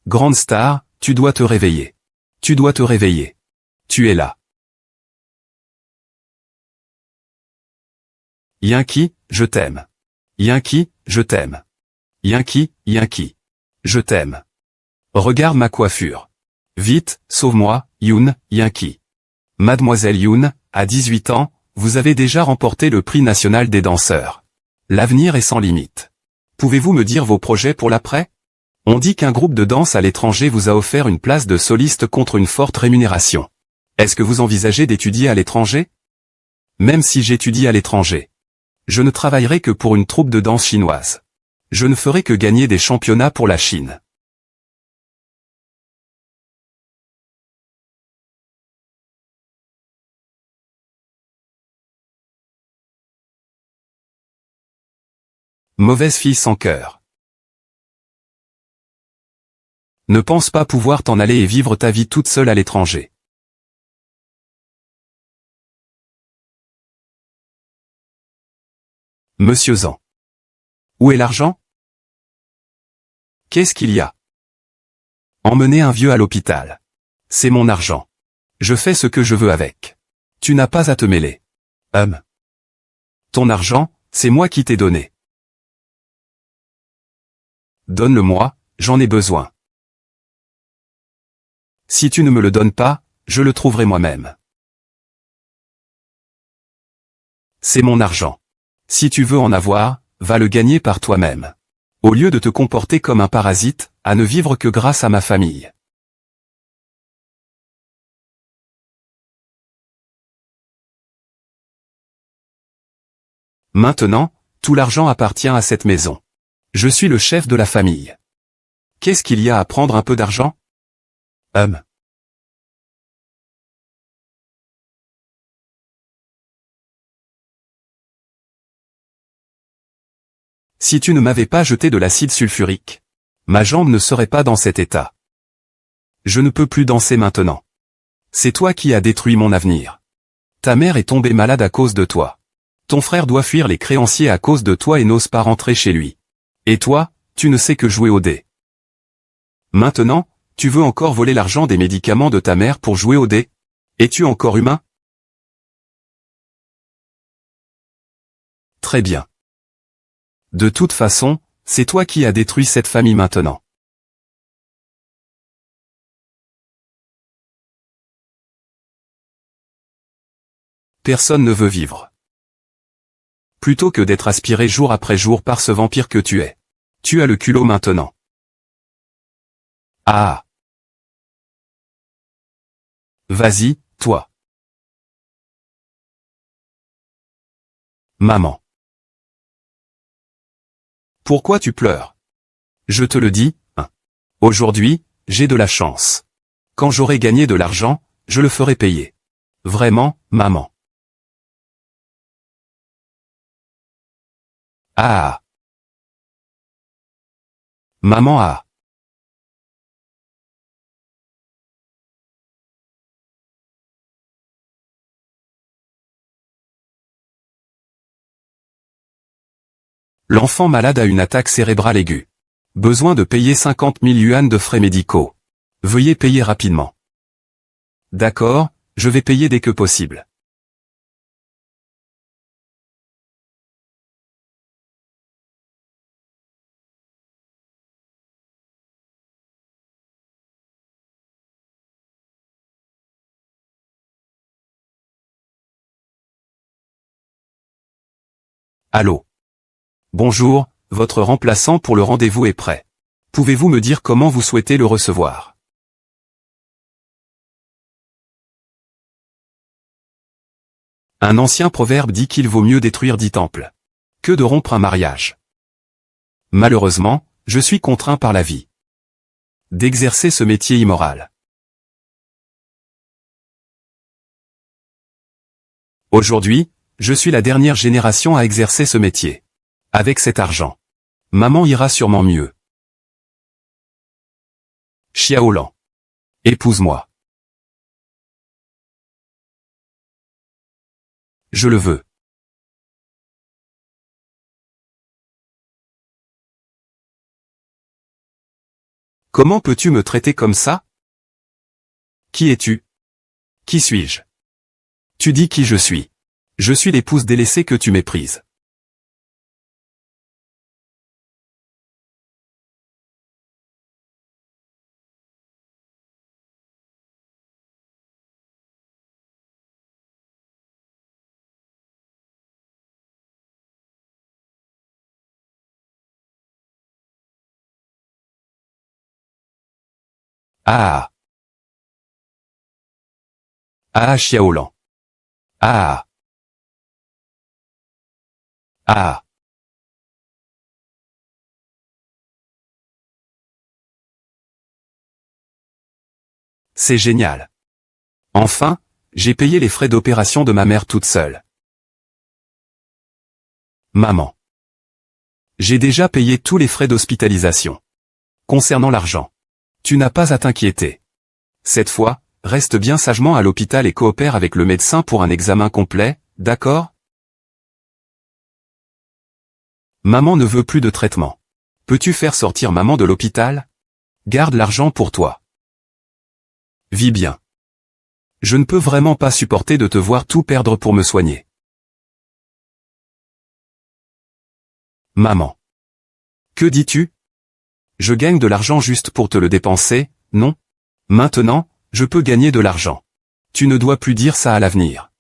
Grande star, tu dois te réveiller. Tu dois te réveiller. Tu es là. Yankee, je t'aime. Yankee, je t'aime. Yankee, Yankee. Je t'aime. Regarde ma coiffure. Vite, sauve-moi, Yoon, Yankee. Mademoiselle Yoon, à 18 ans, vous avez déjà remporté le prix national des danseurs. L'avenir est sans limite. Pouvez-vous me dire vos projets pour l'après? On dit qu'un groupe de danse à l'étranger vous a offert une place de soliste contre une forte rémunération. Est-ce que vous envisagez d'étudier à l'étranger? Même si j'étudie à l'étranger, je ne travaillerai que pour une troupe de danse chinoise. Je ne ferai que gagner des championnats pour la Chine. Mauvaise fille sans cœur. Ne pense pas pouvoir t'en aller et vivre ta vie toute seule à l'étranger. Monsieur Zan. Où est l'argent? Qu'est-ce qu'il y a? Emmener un vieux à l'hôpital. C'est mon argent. Je fais ce que je veux avec. Tu n'as pas à te mêler. Ton argent, c'est moi qui t'ai donné. Donne-le-moi, j'en ai besoin. Si tu ne me le donnes pas, je le trouverai moi-même. C'est mon argent. Si tu veux en avoir, va le gagner par toi-même. Au lieu de te comporter comme un parasite, à ne vivre que grâce à ma famille. Maintenant, tout l'argent appartient à cette maison. Je suis le chef de la famille. Qu'est-ce qu'il y a à prendre un peu d'argent? Si tu ne m'avais pas jeté de l'acide sulfurique, ma jambe ne serait pas dans cet état. Je ne peux plus danser maintenant. C'est toi qui as détruit mon avenir. Ta mère est tombée malade à cause de toi. Ton frère doit fuir les créanciers à cause de toi et n'ose pas rentrer chez lui. Et toi, tu ne sais que jouer au dé. Maintenant, tu veux encore voler l'argent des médicaments de ta mère pour jouer au dé? Es-tu encore humain? Très bien. De toute façon, c'est toi qui as détruit cette famille maintenant. Personne ne veut vivre. Plutôt que d'être aspiré jour après jour par ce vampire que tu es. Tu as le culot maintenant. Ah! Vas-y, toi. Maman. Pourquoi tu pleures? Je te le dis, hein. Aujourd'hui, j'ai de la chance. Quand j'aurai gagné de l'argent, je le ferai payer. Vraiment, maman. Ah! Maman ah! L'enfant malade a une attaque cérébrale aiguë. Besoin de payer 50 000 yuan de frais médicaux. Veuillez payer rapidement. D'accord, je vais payer dès que possible. Allô? Bonjour, votre remplaçant pour le rendez-vous est prêt. Pouvez-vous me dire comment vous souhaitez le recevoir? Un ancien proverbe dit qu'il vaut mieux détruire 10 temples que de rompre un mariage. Malheureusement, je suis contraint par la vie d'exercer ce métier immoral. Aujourd'hui, je suis la dernière génération à exercer ce métier. Avec cet argent, maman ira sûrement mieux. Xiaolan. Épouse-moi. Je le veux. Comment peux-tu me traiter comme ça? Qui es-tu? Qui suis-je? Tu dis qui je suis. Je suis l'épouse délaissée que tu méprises. Ah. Ah Xiaolan. Ah. Ah. C'est génial. Enfin, j'ai payé les frais d'opération de ma mère toute seule. Maman. J'ai déjà payé tous les frais d'hospitalisation. Concernant l'argent, tu n'as pas à t'inquiéter. Cette fois, reste bien sagement à l'hôpital et coopère avec le médecin pour un examen complet, d'accord? Maman ne veut plus de traitement. Peux-tu faire sortir maman de l'hôpital? Garde l'argent pour toi. Vis bien. Je ne peux vraiment pas supporter de te voir tout perdre pour me soigner. Maman. Que dis-tu? Je gagne de l'argent juste pour te le dépenser, non? Maintenant, je peux gagner de l'argent. Tu ne dois plus dire ça à l'avenir.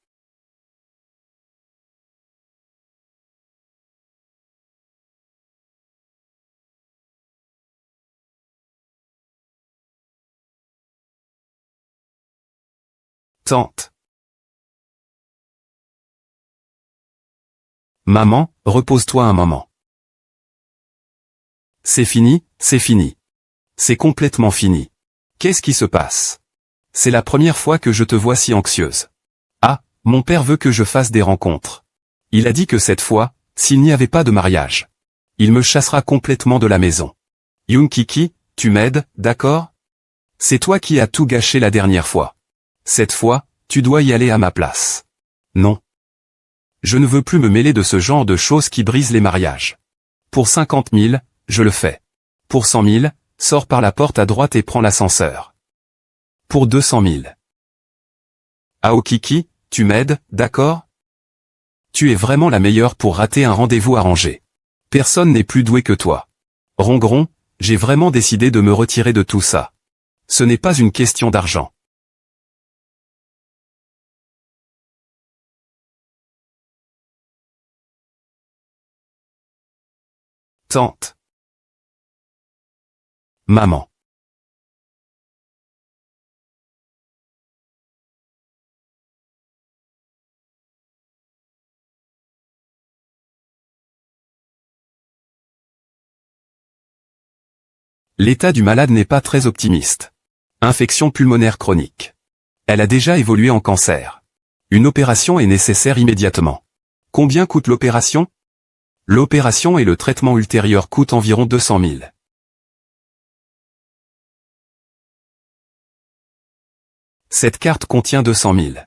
Tante. Maman, repose-toi un moment. C'est fini, c'est fini. C'est complètement fini. Qu'est-ce qui se passe? C'est la première fois que je te vois si anxieuse. Ah, mon père veut que je fasse des rencontres. Il a dit que cette fois, s'il n'y avait pas de mariage, il me chassera complètement de la maison. Yunkiki, tu m'aides, d'accord? C'est toi qui as tout gâché la dernière fois. Cette fois, tu dois y aller à ma place. Non. Je ne veux plus me mêler de ce genre de choses qui brisent les mariages. Pour 50 000, je le fais. Pour 100 000, sors par la porte à droite et prends l'ascenseur. Pour 200 000. Aokiki, tu m'aides, d'accord? Tu es vraiment la meilleure pour rater un rendez-vous arrangé. Personne n'est plus doué que toi. Rongron, j'ai vraiment décidé de me retirer de tout ça. Ce n'est pas une question d'argent. Tante. Maman. L'état du malade n'est pas très optimiste. Infection pulmonaire chronique. Elle a déjà évolué en cancer. Une opération est nécessaire immédiatement. Combien coûte l'opération? L'opération et le traitement ultérieur coûtent environ 200 000. Cette carte contient 200 000.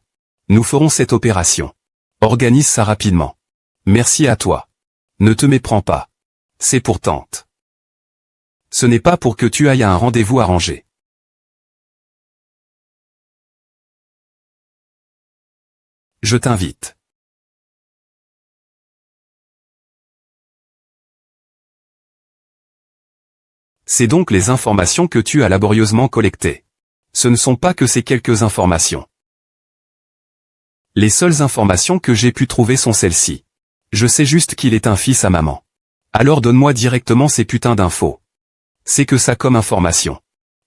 Nous ferons cette opération. Organise ça rapidement. Merci à toi. Ne te méprends pas. C'est pour tante. Ce n'est pas pour que tu ailles à un rendez-vous arrangé. Je t'invite. C'est donc les informations que tu as laborieusement collectées. Ce ne sont pas que ces quelques informations. Les seules informations que j'ai pu trouver sont celles-ci. Je sais juste qu'il est un fils à maman. Alors donne-moi directement ces putains d'infos. C'est que ça comme information.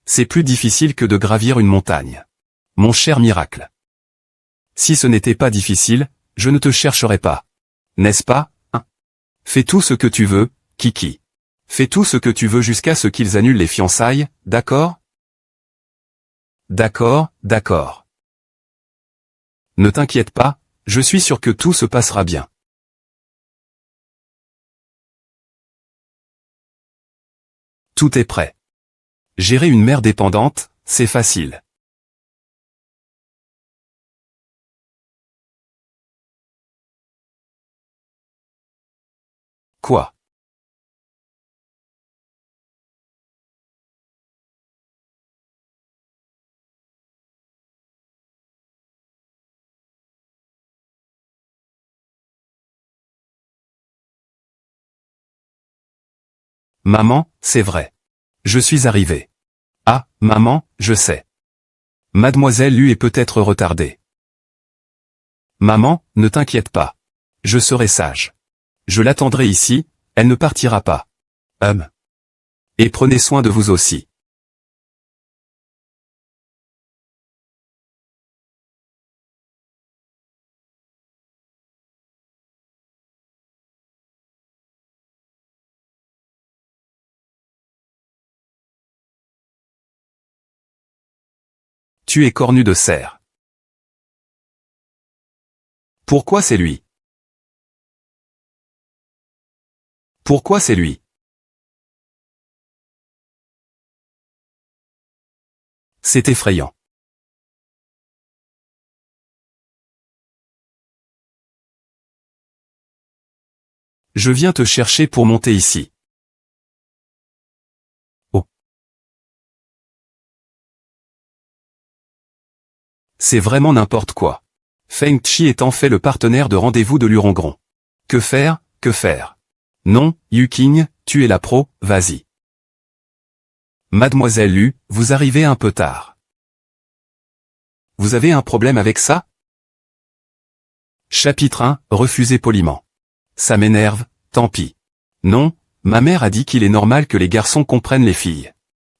C'est plus difficile que de gravir une montagne. Mon cher miracle. Si ce n'était pas difficile, je ne te chercherais pas. N'est-ce pas, hein? Fais tout ce que tu veux, Kiki. Fais tout ce que tu veux jusqu'à ce qu'ils annulent les fiançailles, d'accord? D'accord, d'accord. Ne t'inquiète pas, je suis sûr que tout se passera bien. Tout est prêt. Gérer une mère dépendante, c'est facile. Quoi? Maman, c'est vrai. Je suis arrivé. Ah, maman, je sais. Mademoiselle Lu est peut-être retardée. Maman, ne t'inquiète pas. Je serai sage. Je l'attendrai ici, elle ne partira pas. Et prenez soin de vous aussi. Tu es cornu de cerf. Pourquoi c'est lui? Pourquoi c'est lui? C'est effrayant. Je viens te chercher pour monter ici. Oh. C'est vraiment n'importe quoi. Feng Chi est en fait le partenaire de rendez-vous de Lurongron. Que faire, que faire? Non, Yu Qing, tu es la pro, vas-y. Mademoiselle Lu, vous arrivez un peu tard. Vous avez un problème avec ça? Chapitre 1, refusez poliment. Ça m'énerve, tant pis. Non, ma mère a dit qu'il est normal que les garçons comprennent les filles.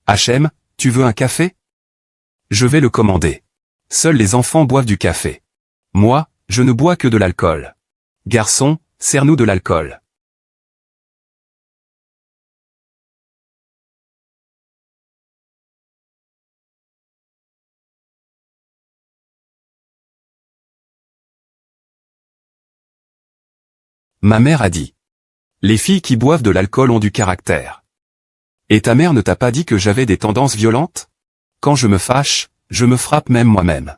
HM, tu veux un café? Je vais le commander. Seuls les enfants boivent du café. Moi, je ne bois que de l'alcool. Garçon, sers-nous de l'alcool. Ma mère a dit. Les filles qui boivent de l'alcool ont du caractère. Et ta mère ne t'a pas dit que j'avais des tendances violentes? Quand je me fâche, je me frappe même moi-même.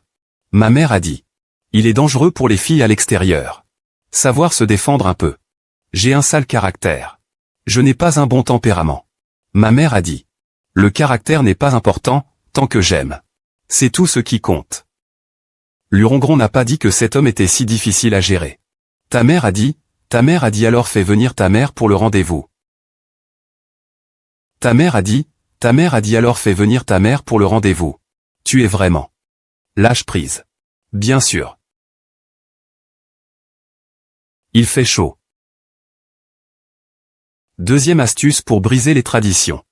Ma mère a dit. Il est dangereux pour les filles à l'extérieur. Savoir se défendre un peu. J'ai un sale caractère. Je n'ai pas un bon tempérament. Ma mère a dit. Le caractère n'est pas important, tant que j'aime. C'est tout ce qui compte. Lurongron n'a pas dit que cet homme était si difficile à gérer. Ta mère a dit alors fais venir ta mère pour le rendez-vous. Ta mère a dit alors fais venir ta mère pour le rendez-vous. Tu es vraiment. Lâche prise. Bien sûr. Il fait chaud. Deuxième astuce pour briser les traditions.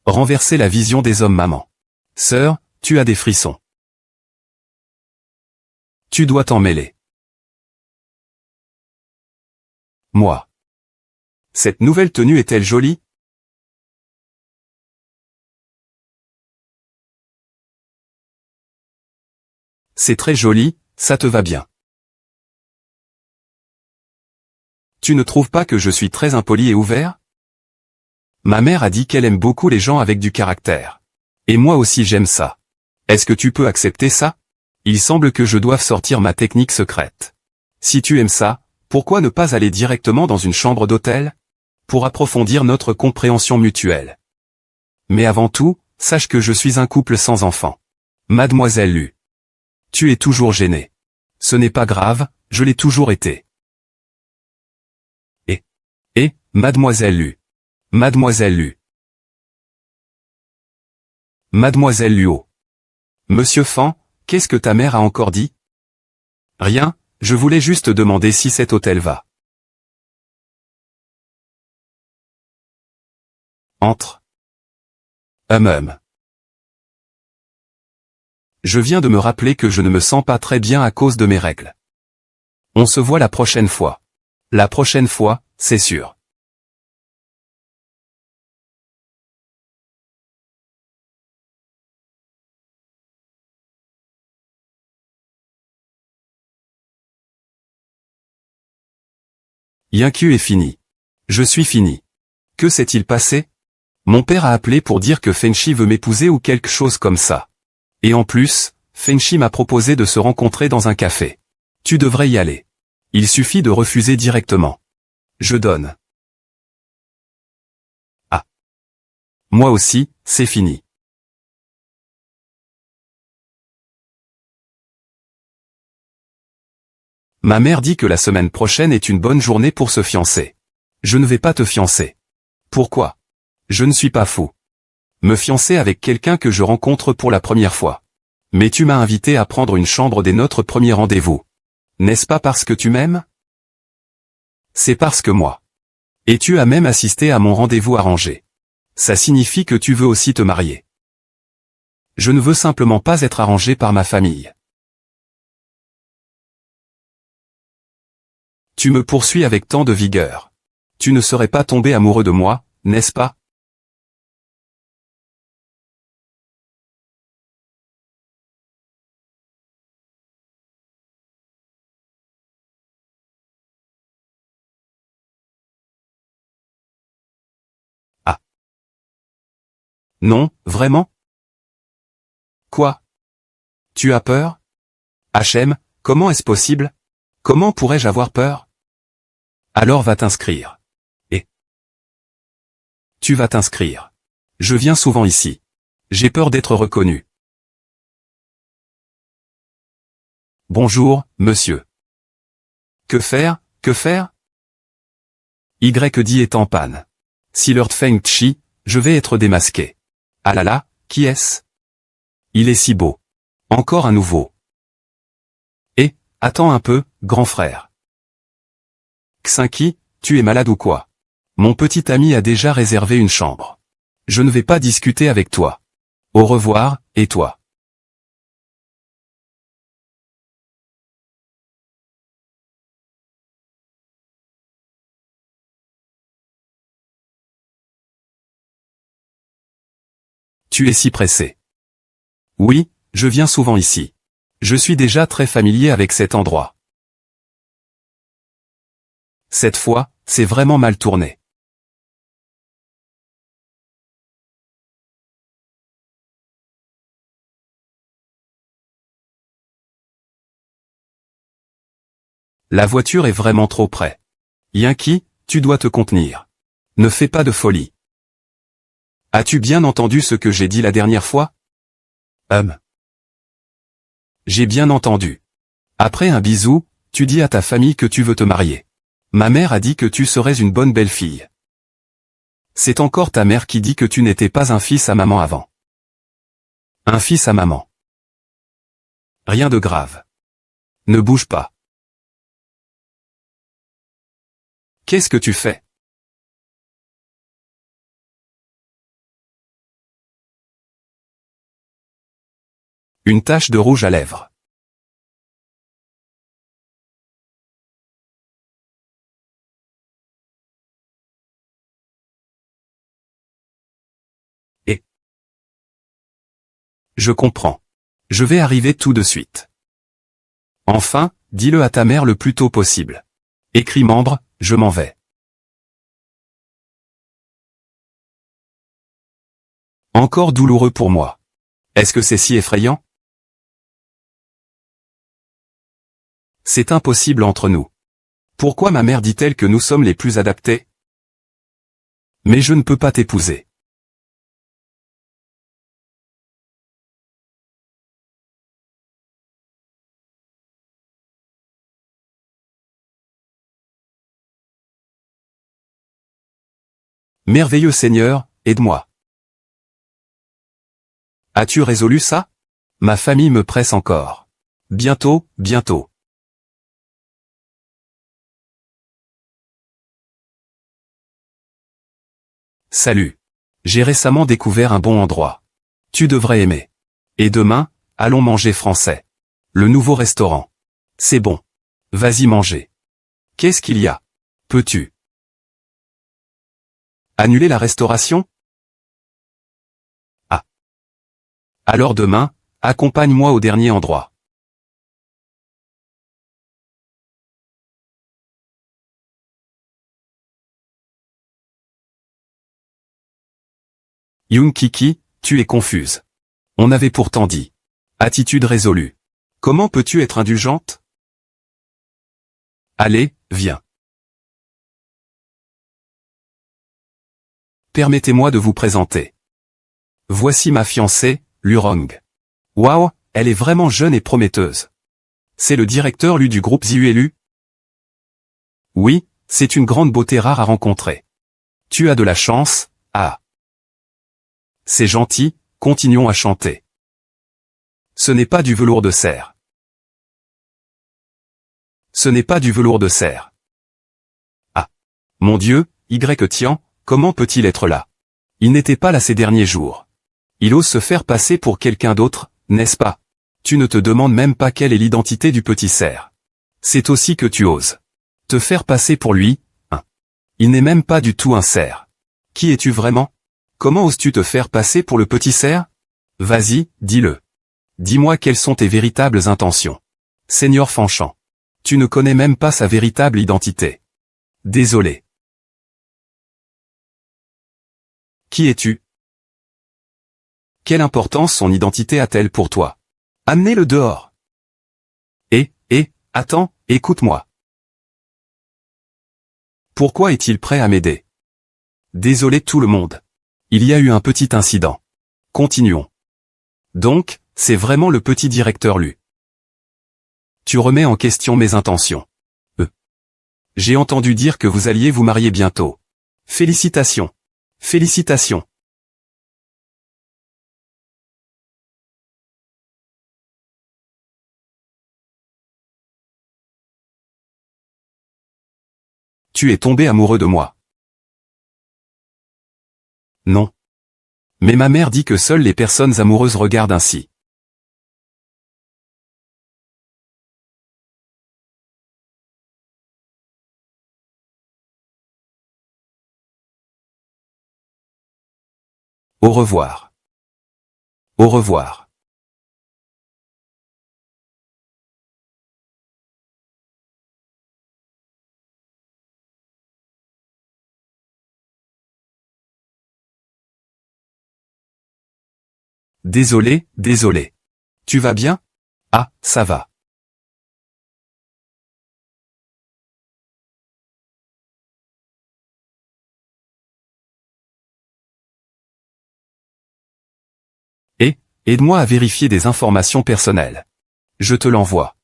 Renverser la vision des hommes maman. Sœur, tu as des frissons. Tu dois t'en mêler. Moi. Cette nouvelle tenue est-elle jolie? C'est très joli, ça te va bien. Tu ne trouves pas que je suis très impoli et ouvert? Ma mère a dit qu'elle aime beaucoup les gens avec du caractère. Et moi aussi j'aime ça. Est-ce que tu peux accepter ça? Il semble que je doive sortir ma technique secrète. Si tu aimes ça, pourquoi ne pas aller directement dans une chambre d'hôtel? Pour approfondir notre compréhension mutuelle. Mais avant tout, sache que je suis un couple sans enfant. Mademoiselle Lu. Tu es toujours gênée. Ce n'est pas grave, je l'ai toujours été. Mademoiselle Lu. Mademoiselle Lu. Mademoiselle Luo. Monsieur Fan, qu'est-ce que ta mère a encore dit? Rien, je voulais juste demander si cet hôtel va. Entre. Je viens de me rappeler que je ne me sens pas très bien à cause de mes règles. On se voit la prochaine fois. La prochaine fois, c'est sûr. Yinku est fini. Je suis fini. Que s'est-il passé? Mon père a appelé pour dire que Fenchi veut m'épouser ou quelque chose comme ça. Et en plus, Fenchi m'a proposé de se rencontrer dans un café. Tu devrais y aller. Il suffit de refuser directement. Je donne. Ah. Moi aussi, c'est fini. Ma mère dit que la semaine prochaine est une bonne journée pour se fiancer. Je ne vais pas te fiancer. Pourquoi? Je ne suis pas fou. Me fiancer avec quelqu'un que je rencontre pour la première fois. Mais tu m'as invité à prendre une chambre dès notre premier rendez-vous. N'est-ce pas parce que tu m'aimes? C'est parce que moi. Et tu as même assisté à mon rendez-vous arrangé. Ça signifie que tu veux aussi te marier. Je ne veux simplement pas être arrangé par ma famille. Tu me poursuis avec tant de vigueur. Tu ne serais pas tombé amoureux de moi, n'est-ce pas? Ah. Non, vraiment? Quoi? Tu as peur? H.M., comment est-ce possible? Comment pourrais-je avoir peur? Alors va t'inscrire. Et tu vas t'inscrire. Je viens souvent ici. J'ai peur d'être reconnu. Bonjour, monsieur. Que faire, que faire? YD est en panne. Si Lord Feng Chi, je vais être démasqué. Ah là là, qui est-ce? Il est si beau. Encore un nouveau. Et, attends un peu, grand frère. Xinqi, tu es malade ou quoi? Mon petit ami a déjà réservé une chambre. Je ne vais pas discuter avec toi. Au revoir, et toi? Tu es si pressé. Oui, je viens souvent ici. Je suis déjà très familier avec cet endroit. Cette fois, c'est vraiment mal tourné. La voiture est vraiment trop près. Yankee, tu dois te contenir. Ne fais pas de folie. As-tu bien entendu ce que j'ai dit la dernière fois? J'ai bien entendu. Après un bisou, tu dis à ta famille que tu veux te marier. Ma mère a dit que tu serais une bonne belle-fille. C'est encore ta mère qui dit que tu n'étais pas un fils à maman avant. Un fils à maman. Rien de grave. Ne bouge pas. Qu'est-ce que tu fais? Une tache de rouge à lèvres. Et je comprends. Je vais arriver tout de suite. Enfin, dis-le à ta mère le plus tôt possible. Écris membre, je m'en vais. Encore douloureux pour moi. Est-ce que c'est si effrayant? C'est impossible entre nous. Pourquoi ma mère dit-elle que nous sommes les plus adaptés? Mais je ne peux pas t'épouser. Merveilleux Seigneur, aide-moi. As-tu résolu ça? Ma famille me presse encore. Bientôt, bientôt. Salut. J'ai récemment découvert un bon endroit. Tu devrais aimer. Et demain, allons manger français. Le nouveau restaurant. C'est bon. Vas-y manger. Qu'est-ce qu'il y a? Peux-tu annuler la restauration? Ah. Alors demain, accompagne-moi au dernier endroit. Yoon Kiki, tu es confuse. On avait pourtant dit. Attitude résolue. Comment peux-tu être indulgente? Allez, viens. Permettez-moi de vous présenter. Voici ma fiancée, Lurong. Waouh, elle est vraiment jeune et prometteuse. C'est le directeur Lu du groupe Ziuelu? Oui, c'est une grande beauté rare à rencontrer. Tu as de la chance, ah. C'est gentil, continuons à chanter. Ce n'est pas du velours de cerf. Ce n'est pas du velours de cerf. Ah. Mon Dieu, Tian, comment peut-il être là? Il n'était pas là ces derniers jours. Il ose se faire passer pour quelqu'un d'autre, n'est-ce pas? Tu ne te demandes même pas quelle est l'identité du petit cerf. C'est aussi que tu oses te faire passer pour lui, hein. Il n'est même pas du tout un cerf. Qui es-tu vraiment? Comment oses-tu te faire passer pour le petit cerf? Vas-y, dis-le. Dis-moi quelles sont tes véritables intentions. Seigneur Fanchant. Tu ne connais même pas sa véritable identité. Désolé. Qui es-tu? Quelle importance son identité a-t-elle pour toi? Amenez-le dehors. Attends, écoute-moi. Pourquoi est-il prêt à m'aider? Désolé tout le monde. Il y a eu un petit incident. Continuons. Donc, c'est vraiment le petit directeur Lu. Tu remets en question mes intentions. J'ai entendu dire que vous alliez vous marier bientôt. Félicitations. Félicitations. Tu es tombé amoureux de moi. Non. Mais ma mère dit que seules les personnes amoureuses regardent ainsi. Au revoir. Au revoir. Désolé, désolé. Tu vas bien? Ah, ça va. Aide-moi à vérifier des informations personnelles. Je te l'envoie.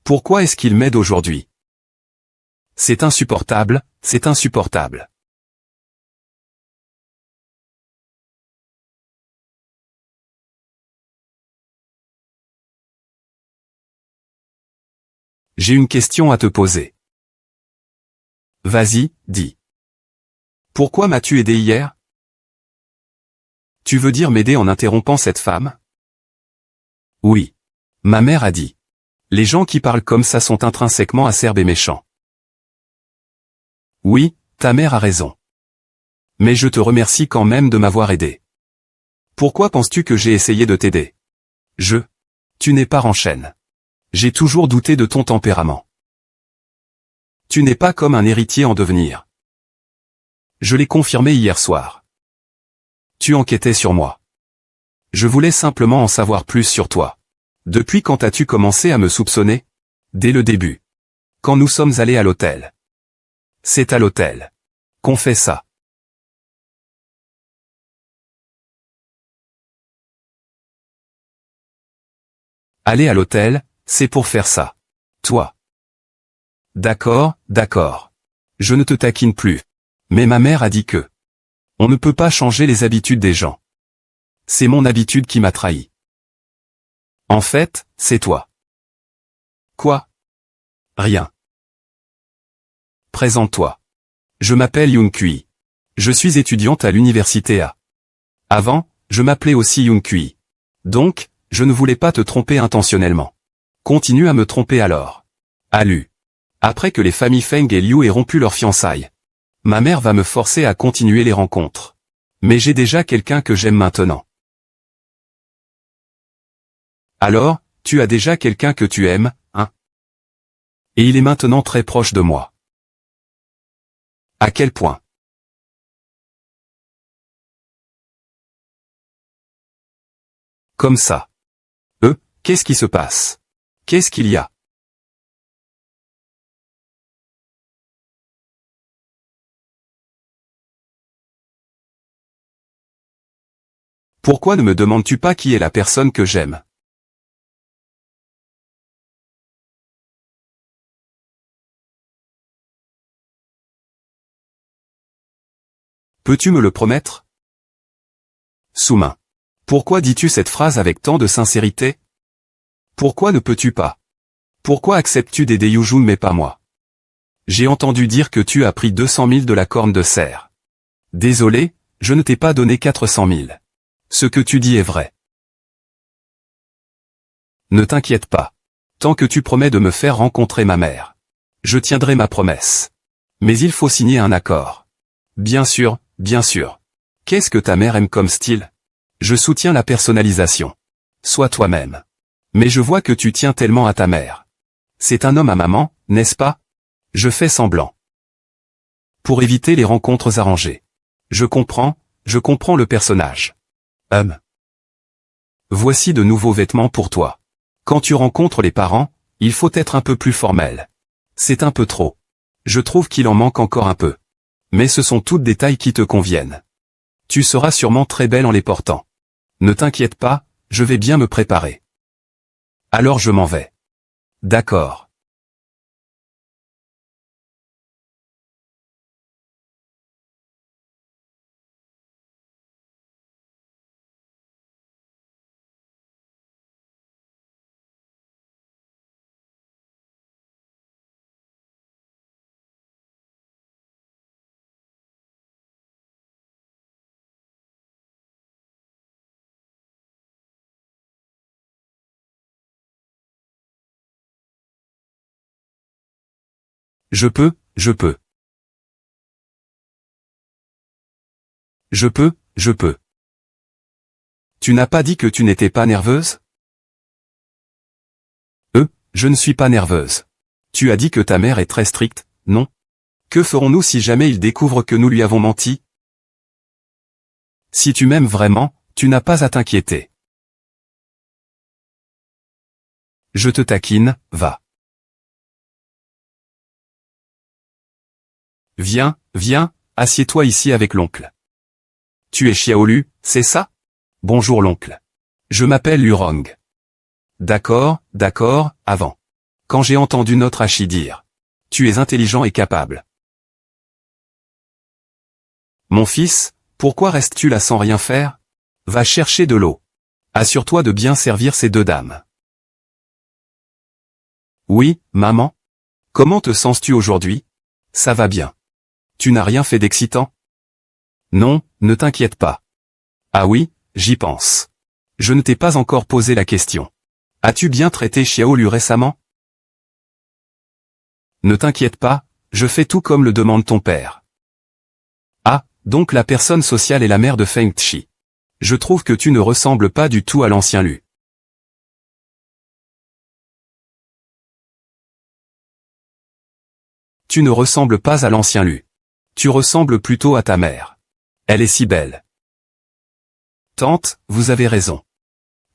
Pourquoi est-ce qu'il m'aide aujourd'hui? C'est insupportable, c'est insupportable. J'ai une question à te poser. Vas-y, dis. Pourquoi m'as-tu aidé hier? Tu veux dire m'aider en interrompant cette femme? Oui. Ma mère a dit. Les gens qui parlent comme ça sont intrinsèquement acerbes et méchants. Oui, ta mère a raison. Mais je te remercie quand même de m'avoir aidé. Pourquoi penses-tu que j'ai essayé de t'aider? Tu n'es pas Ranchen. J'ai toujours douté de ton tempérament. Tu n'es pas comme un héritier en devenir. Je l'ai confirmé hier soir. Tu enquêtais sur moi. Je voulais simplement en savoir plus sur toi. Depuis quand as-tu commencé à me soupçonner? Dès le début. Quand nous sommes allés à l'hôtel. C'est à l'hôtel qu'on fait ça. Aller à l'hôtel, c'est pour faire ça. Toi. D'accord, d'accord. Je ne te taquine plus. Mais ma mère a dit que on ne peut pas changer les habitudes des gens. C'est mon habitude qui m'a trahi. En fait, c'est toi. Quoi? Rien. Présente-toi. Je m'appelle Yoon Kui. Je suis étudiante à l'université A. Avant, je m'appelais aussi Yoon Kui. Donc, je ne voulais pas te tromper intentionnellement. Continue à me tromper alors. Alu. Après que les familles Feng et Liu aient rompu leurs fiançailles. Ma mère va me forcer à continuer les rencontres. Mais j'ai déjà quelqu'un que j'aime maintenant. Alors, tu as déjà quelqu'un que tu aimes, hein? Et il est maintenant très proche de moi. À quel point? Comme ça. Qu'est-ce qui se passe? Qu'est-ce qu'il y a? Pourquoi ne me demandes-tu pas qui est la personne que j'aime? Peux-tu me le promettre? Sous-main. Pourquoi dis-tu cette phrase avec tant de sincérité? Pourquoi ne peux-tu pas? Pourquoi acceptes-tu d'aider Yujun mais pas moi? J'ai entendu dire que tu as pris 200 000 de la corne de cerf. Désolé, je ne t'ai pas donné 400 000. Ce que tu dis est vrai. Ne t'inquiète pas. Tant que tu promets de me faire rencontrer ma mère. Je tiendrai ma promesse. Mais il faut signer un accord. Bien sûr, bien sûr. Qu'est-ce que ta mère aime comme style? Je soutiens la personnalisation. Sois toi-même. Mais je vois que tu tiens tellement à ta mère. C'est un homme à maman, n'est-ce pas? Je fais semblant. Pour éviter les rencontres arrangées. Je comprends le personnage. Voici de nouveaux vêtements pour toi. Quand tu rencontres les parents, il faut être un peu plus formel. C'est un peu trop. Je trouve qu'il en manque encore un peu. Mais ce sont toutes des tailles qui te conviennent. Tu seras sûrement très belle en les portant. Ne t'inquiète pas, je vais bien me préparer. Alors je m'en vais. D'accord. Je peux. Je peux. Tu n'as pas dit que tu n'étais pas nerveuse? Je ne suis pas nerveuse. Tu as dit que ta mère est très stricte, non? Que ferons-nous si jamais il découvre que nous lui avons menti? Si tu m'aimes vraiment, tu n'as pas à t'inquiéter. Je te taquine, va. Viens, assieds-toi ici avec l'oncle. Tu es Xiaolu, c'est ça? Bonjour l'oncle. Je m'appelle Lurong. D'accord, avant. Quand j'ai entendu notre Hachi dire. Tu es intelligent et capable. Mon fils, pourquoi restes-tu là sans rien faire? Va chercher de l'eau. Assure-toi de bien servir ces deux dames. Oui, maman. Comment te sens-tu aujourd'hui? Ça va bien. Tu n'as rien fait d'excitant? Non, ne t'inquiète pas. Ah oui, j'y pense. Je ne t'ai pas encore posé la question. As-tu bien traité Xiaolu récemment? Ne t'inquiète pas, je fais tout comme le demande ton père. Ah, donc la personne sociale est la mère de Feng Tchi. Je trouve que tu ne ressembles pas du tout à l'ancien Lu. Tu ne ressembles pas à l'ancien Lu. Tu ressembles plutôt à ta mère. Elle est si belle. Tante, vous avez raison.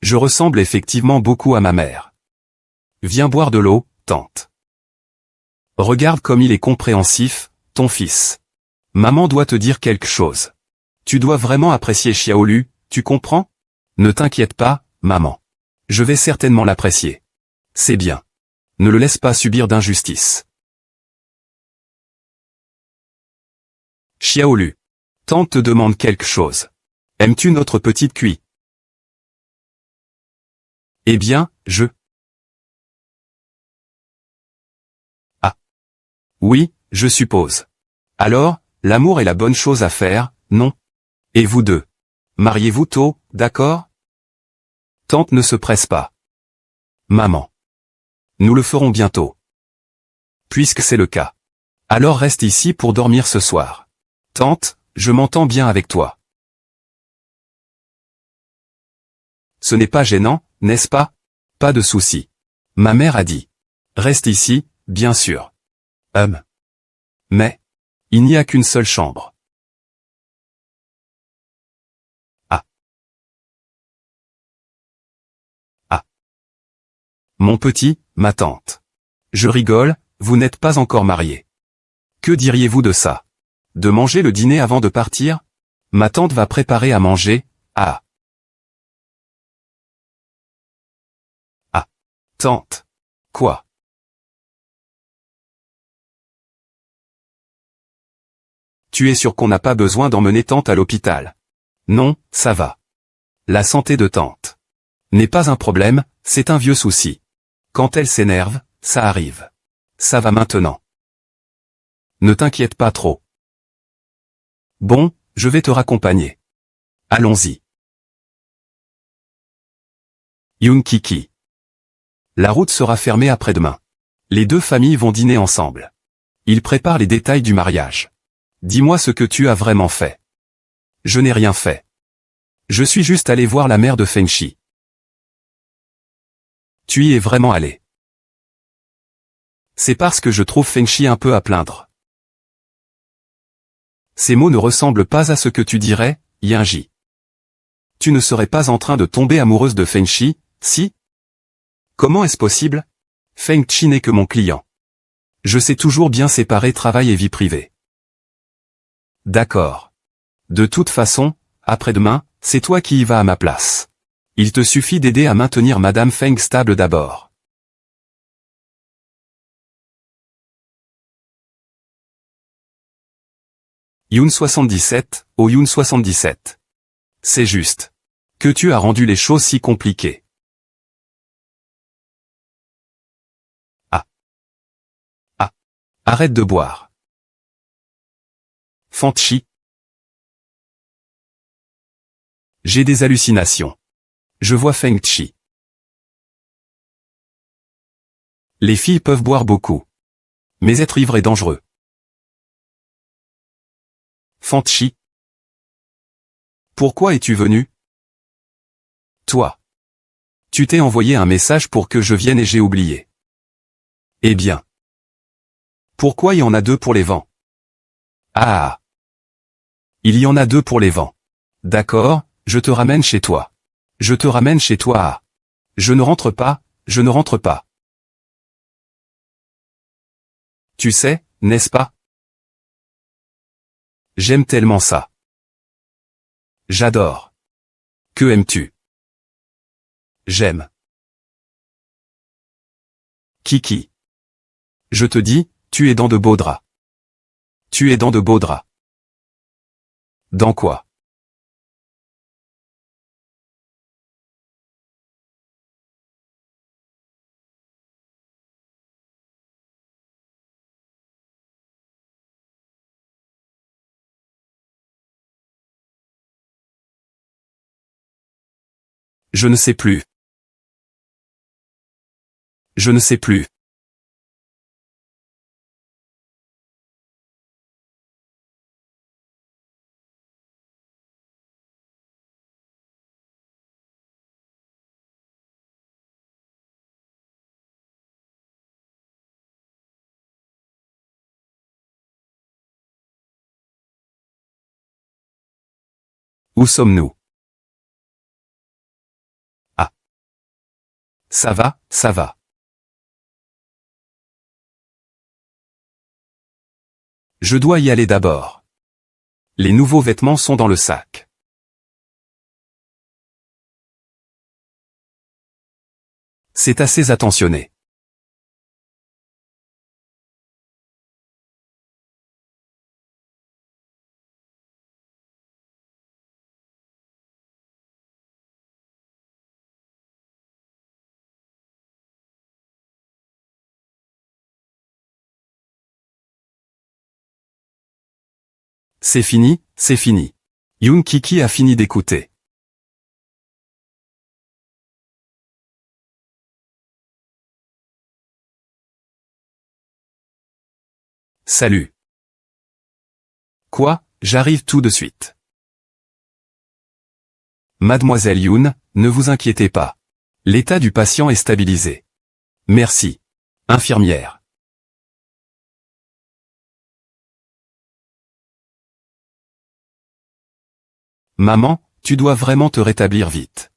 Je ressemble effectivement beaucoup à ma mère. Viens boire de l'eau, tante. Regarde comme il est compréhensif, ton fils. Maman doit te dire quelque chose. Tu dois vraiment apprécier Xiaolu, tu comprends? Ne t'inquiète pas, maman. Je vais certainement l'apprécier. C'est bien. Ne le laisse pas subir d'injustice. Xiaolu. Tante te demande quelque chose. Aimes-tu notre petite cuit? Eh bien, Ah. Oui, je suppose. Alors, l'amour est la bonne chose à faire, non? Et vous deux? Mariez-vous tôt, d'accord? Tante ne se presse pas. Maman. Nous le ferons bientôt. Puisque c'est le cas. Alors reste ici pour dormir ce soir. Tante, je m'entends bien avec toi. Ce n'est pas gênant, n'est-ce pas? Pas de souci. Ma mère a dit. Reste ici, bien sûr. Mais, il n'y a qu'une seule chambre. Ah. Ah. Mon petit, ma tante. Je rigole, vous n'êtes pas encore mariés. Que diriez-vous de ça? De manger le dîner avant de partir? Ma tante va préparer à manger, ah. Tante. Quoi? Tu es sûr qu'on n'a pas besoin d'emmener tante à l'hôpital? Non, ça va. La santé de tante n'est pas un problème, c'est un vieux souci. Quand elle s'énerve, ça arrive. Ça va maintenant. Ne t'inquiète pas trop. Bon, je vais te raccompagner. Allons-y. Yoon Kiki. La route sera fermée après-demain. Les deux familles vont dîner ensemble. Ils préparent les détails du mariage. Dis-moi ce que tu as vraiment fait. Je n'ai rien fait. Je suis juste allé voir la mère de Fengchi. Tu y es vraiment allé. C'est parce que je trouve Fengchi un peu à plaindre. Ces mots ne ressemblent pas à ce que tu dirais, Yinji. Tu ne serais pas en train de tomber amoureuse de Fengchi, si? Comment est-ce possible? Fengchi n'est que mon client. Je sais toujours bien séparer travail et vie privée. D'accord. De toute façon, après-demain, c'est toi qui y vas à ma place. Il te suffit d'aider à maintenir Madame Feng stable d'abord. Yoon 77, oh Yoon 77. C'est juste. Que tu as rendu les choses si compliquées. Ah. Ah. Arrête de boire. Fengchi. J'ai des hallucinations. Je vois Fengchi. Les filles peuvent boire beaucoup. Mais être ivre est dangereux. Fengchi. Pourquoi es-tu venu? Toi. Tu t'es envoyé un message pour que je vienne et j'ai oublié. Eh bien. Pourquoi il y en a deux pour les vents? Ah. Il y en a deux pour les vents. D'accord, je te ramène chez toi. Je te ramène chez toi à... Je ne rentre pas, je ne rentre pas. Tu sais, n'est-ce pas? J'aime tellement ça. J'adore. Que aimes-tu? J'aime. Kiki. Je te dis, tu es dans de beaux draps. Tu es dans de beaux draps. Dans quoi? Je ne sais plus. Je ne sais plus. Où sommes-nous? Ah. Ça va, ça va. Je dois y aller d'abord. Les nouveaux vêtements sont dans le sac. C'est assez attentionné. C'est fini, c'est fini. Yoon Kiki a fini d'écouter. Salut. Quoi, j'arrive tout de suite. Mademoiselle Yoon, ne vous inquiétez pas. L'état du patient est stabilisé. Merci. Infirmière. Maman, tu dois vraiment te rétablir vite.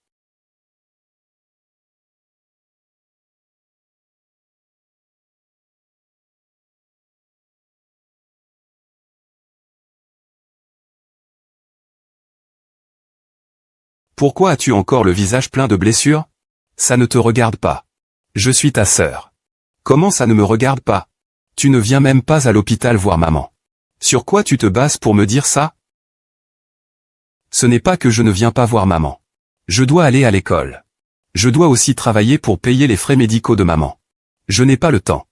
Pourquoi as-tu encore le visage plein de blessures? Ça ne te regarde pas. Je suis ta sœur. Comment ça ne me regarde pas? Tu ne viens même pas à l'hôpital voir maman. Sur quoi tu te bases pour me dire ça? Ce n'est pas que je ne viens pas voir maman. Je dois aller à l'école. Je dois aussi travailler pour payer les frais médicaux de maman. Je n'ai pas le temps.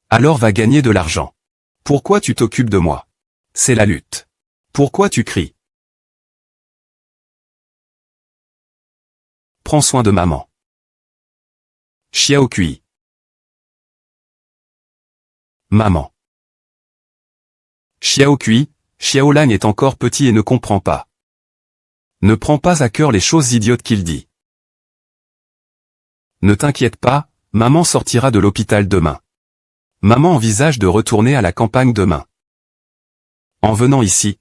Alors va gagner de l'argent. Pourquoi tu t'occupes de moi? C'est la lutte. Pourquoi tu cries? Prends soin de maman. Xiao Kui. Maman. Xiao Kui, Xiaolan est encore petit et ne comprend pas. Ne prends pas à cœur les choses idiotes qu'il dit. Ne t'inquiète pas, maman sortira de l'hôpital demain. Maman envisage de retourner à la campagne demain. En venant ici,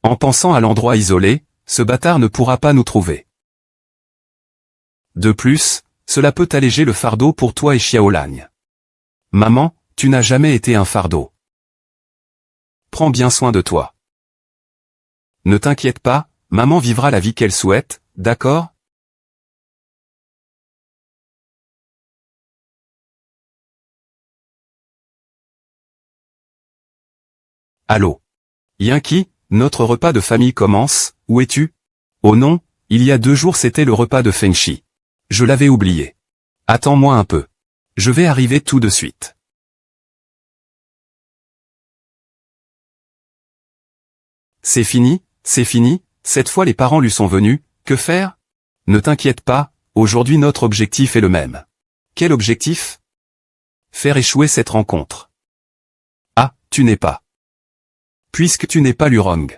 en pensant à l'endroit isolé, ce bâtard ne pourra pas nous trouver. De plus, cela peut alléger le fardeau pour toi et Xiaolan. Maman, tu n'as jamais été un fardeau. Prends bien soin de toi. Ne t'inquiète pas, maman vivra la vie qu'elle souhaite, d'accord? Allô? Yanki, notre repas de famille commence, où es-tu? Oh non, il y a 2 jours c'était le repas de Fengshi. Je l'avais oublié. Attends-moi un peu. Je vais arriver tout de suite. C'est fini, cette fois les parents lui sont venus, que faire? Ne t'inquiète pas, aujourd'hui notre objectif est le même. Quel objectif? Faire échouer cette rencontre. Ah, tu n'es pas. Puisque tu n'es pas Lurong.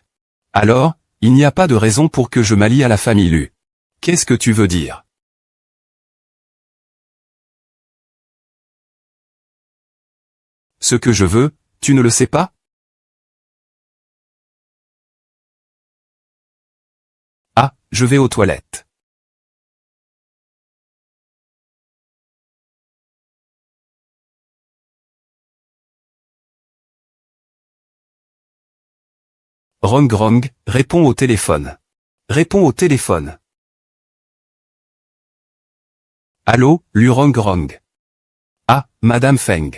Alors, il n'y a pas de raison pour que je m'allie à la famille Lu. Qu'est-ce que tu veux dire? Ce que je veux, tu ne le sais pas? Ah, je vais aux toilettes. Rong, réponds au téléphone. Réponds au téléphone. Allô, Lurong. Ah, Madame Feng.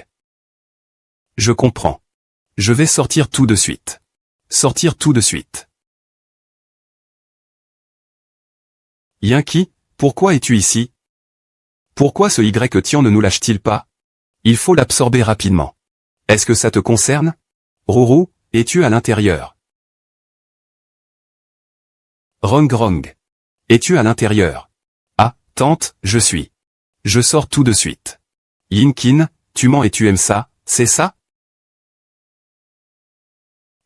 Je comprends. Je vais sortir tout de suite. Sortir tout de suite. Yanki, pourquoi es-tu ici? Pourquoi ce Y-Tian ne nous lâche-t-il pas? Il faut l'absorber rapidement. Est-ce que ça te concerne? Ruru, es-tu à l'intérieur? Rong. Es-tu à l'intérieur? Ah, tante, je suis. Je sors tout de suite. Yinkin, tu mens et tu aimes ça, c'est ça?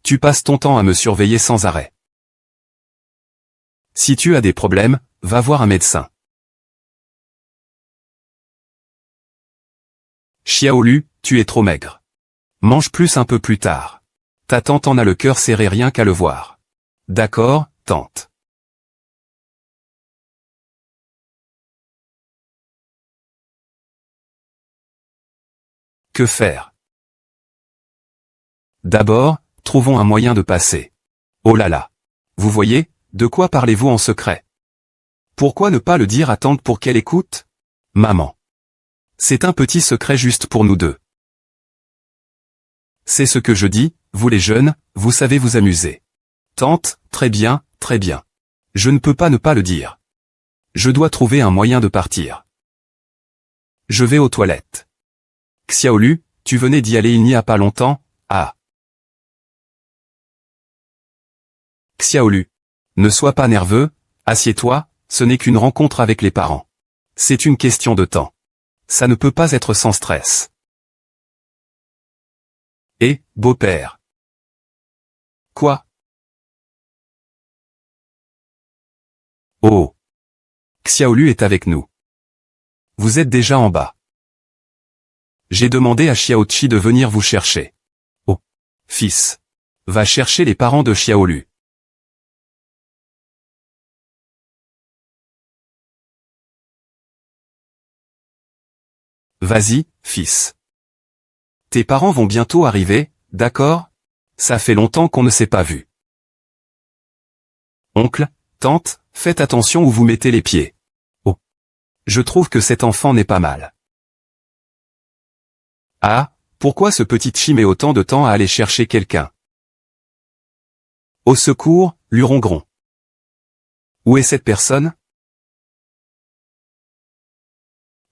Tu passes ton temps à me surveiller sans arrêt. Si tu as des problèmes, va voir un médecin. Xiaolu, tu es trop maigre. Mange plus un peu plus tard. Ta tante en a le cœur serré rien qu'à le voir. D'accord, tante. Que faire? D'abord, trouvons un moyen de passer. Oh là là. Vous voyez, de quoi parlez-vous en secret? Pourquoi ne pas le dire à tante pour qu'elle écoute? Maman. C'est un petit secret juste pour nous deux. C'est ce que je dis, vous les jeunes, vous savez vous amuser. Tante, très bien, très bien. Je ne peux pas ne pas le dire. Je dois trouver un moyen de partir. Je vais aux toilettes. Xiaolu, tu venais d'y aller il n'y a pas longtemps, ah. Xiaolu. Ne sois pas nerveux, assieds-toi, ce n'est qu'une rencontre avec les parents. C'est une question de temps. Ça ne peut pas être sans stress. Et, beau-père. Quoi? Oh. Xiaolu est avec nous. Vous êtes déjà en bas. J'ai demandé à Xiaoqi de venir vous chercher. Oh. Fils. Va chercher les parents de Xiaolu. Vas-y, fils. Tes parents vont bientôt arriver, d'accord? Ça fait longtemps qu'on ne s'est pas vu. Oncle, tante, faites attention où vous mettez les pieds. Oh. Je trouve que cet enfant n'est pas mal. Ah, pourquoi ce petit Chi met autant de temps à aller chercher quelqu'un? Au secours, Lurongron. Où est cette personne?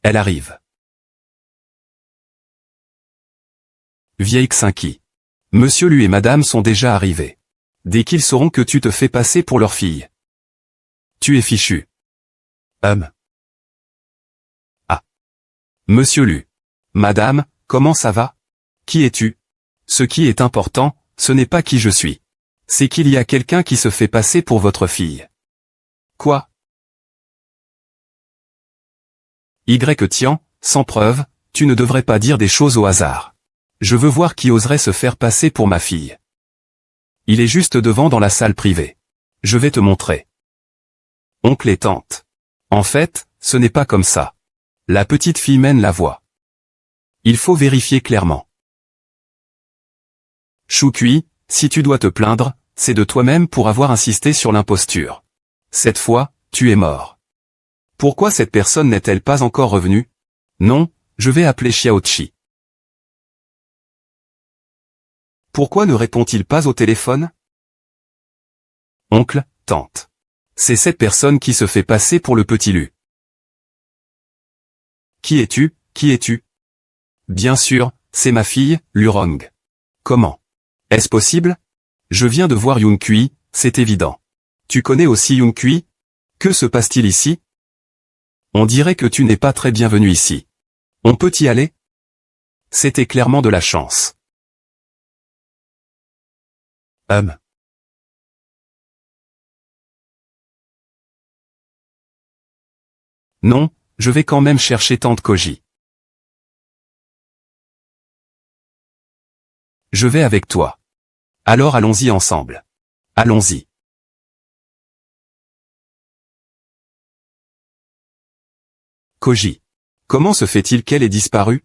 Elle arrive. Vieille Xinqi. Monsieur Lu et Madame sont déjà arrivés. Dès qu'ils sauront que tu te fais passer pour leur fille. Tu es fichu. Ah. Monsieur Lu. Madame, comment ça va? Qui es-tu? Ce qui est important, ce n'est pas qui je suis. C'est qu'il y a quelqu'un qui se fait passer pour votre fille. Quoi? Y Tian, sans preuve, tu ne devrais pas dire des choses au hasard. Je veux voir qui oserait se faire passer pour ma fille. Il est juste devant dans la salle privée. Je vais te montrer. Oncle et tante. En fait, ce n'est pas comme ça. La petite fille mène la voix. Il faut vérifier clairement. Choukui, si tu dois te plaindre, c'est de toi-même pour avoir insisté sur l'imposture. Cette fois, tu es mort. Pourquoi cette personne n'est-elle pas encore revenue? Non, je vais appeler Xiaoqi. Pourquoi ne répond-il pas au téléphone? Oncle, tante. C'est cette personne qui se fait passer pour le petit Lu. Qui es-tu? Qui es-tu? Bien sûr, c'est ma fille, Lurong. Comment? Est-ce possible? Je viens de voir Yunkui, c'est évident. Tu connais aussi Yunkui? Que se passe-t-il ici? On dirait que tu n'es pas très bienvenu ici. On peut y aller? C'était clairement de la chance. Non, je vais quand même chercher tante Koji. Je vais avec toi. Alors allons-y ensemble. Allons-y. Koji. Comment se fait-il qu'elle ait disparu?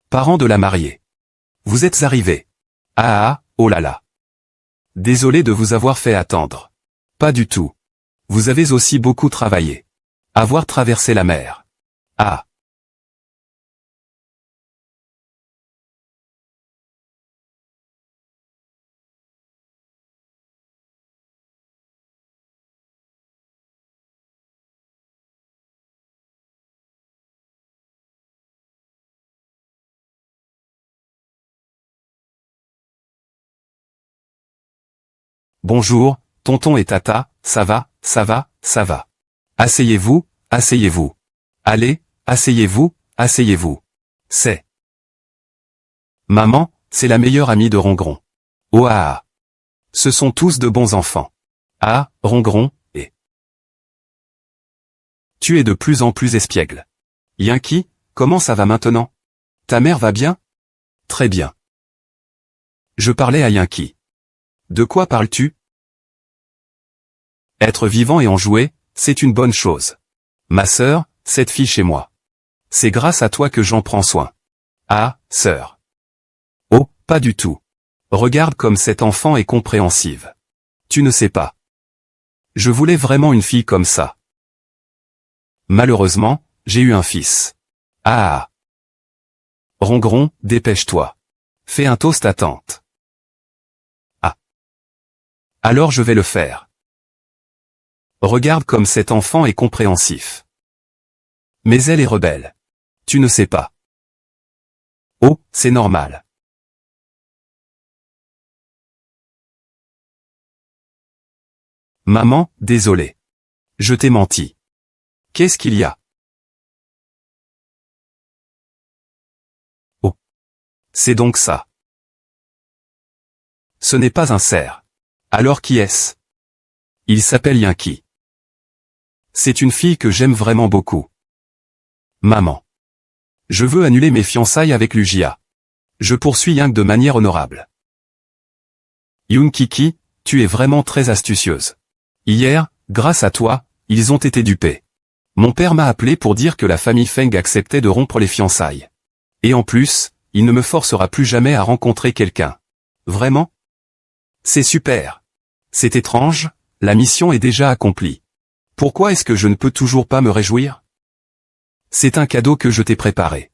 Parents de la mariée. Vous êtes arrivés. Ah, oh là là. Désolé de vous avoir fait attendre. Pas du tout. Vous avez aussi beaucoup travaillé. Avoir traversé la mer. Ah. Bonjour, tonton et tata, ça va, ça va, ça va. Asseyez-vous, asseyez-vous. Allez, asseyez-vous, asseyez-vous. C'est. Maman, c'est la meilleure amie de Rongron. Oh ah ah. Ce sont tous de bons enfants. Ah, Rongron, et. Tu es de plus en plus espiègle. Yanki, comment ça va maintenant? Ta mère va bien? Très bien. Je parlais à Yanki. De quoi parles-tu? Être vivant et en jouer, c'est une bonne chose. Ma sœur, cette fille chez moi. C'est grâce à toi que j'en prends soin. Ah, sœur. Oh, pas du tout. Regarde comme cette enfant est compréhensive. Tu ne sais pas. Je voulais vraiment une fille comme ça. Malheureusement, j'ai eu un fils. Ah. Rongron, dépêche-toi. Fais un toast à tante. Ah. Alors je vais le faire. Regarde comme cet enfant est compréhensif. Mais elle est rebelle. Tu ne sais pas. Oh, c'est normal. Maman, désolé. Je t'ai menti. Qu'est-ce qu'il y a? Oh. C'est donc ça. Ce n'est pas un cerf. Alors qui est-ce? Il s'appelle Yanki. C'est une fille que j'aime vraiment beaucoup. Maman. Je veux annuler mes fiançailles avec Lugia. Je poursuis Yank de manière honorable. Yunkiki, tu es vraiment très astucieuse. Hier, grâce à toi, ils ont été dupés. Mon père m'a appelé pour dire que la famille Feng acceptait de rompre les fiançailles. Et en plus, il ne me forcera plus jamais à rencontrer quelqu'un. Vraiment? C'est super. C'est étrange, la mission est déjà accomplie. Pourquoi est-ce que je ne peux toujours pas me réjouir? C'est un cadeau que je t'ai préparé.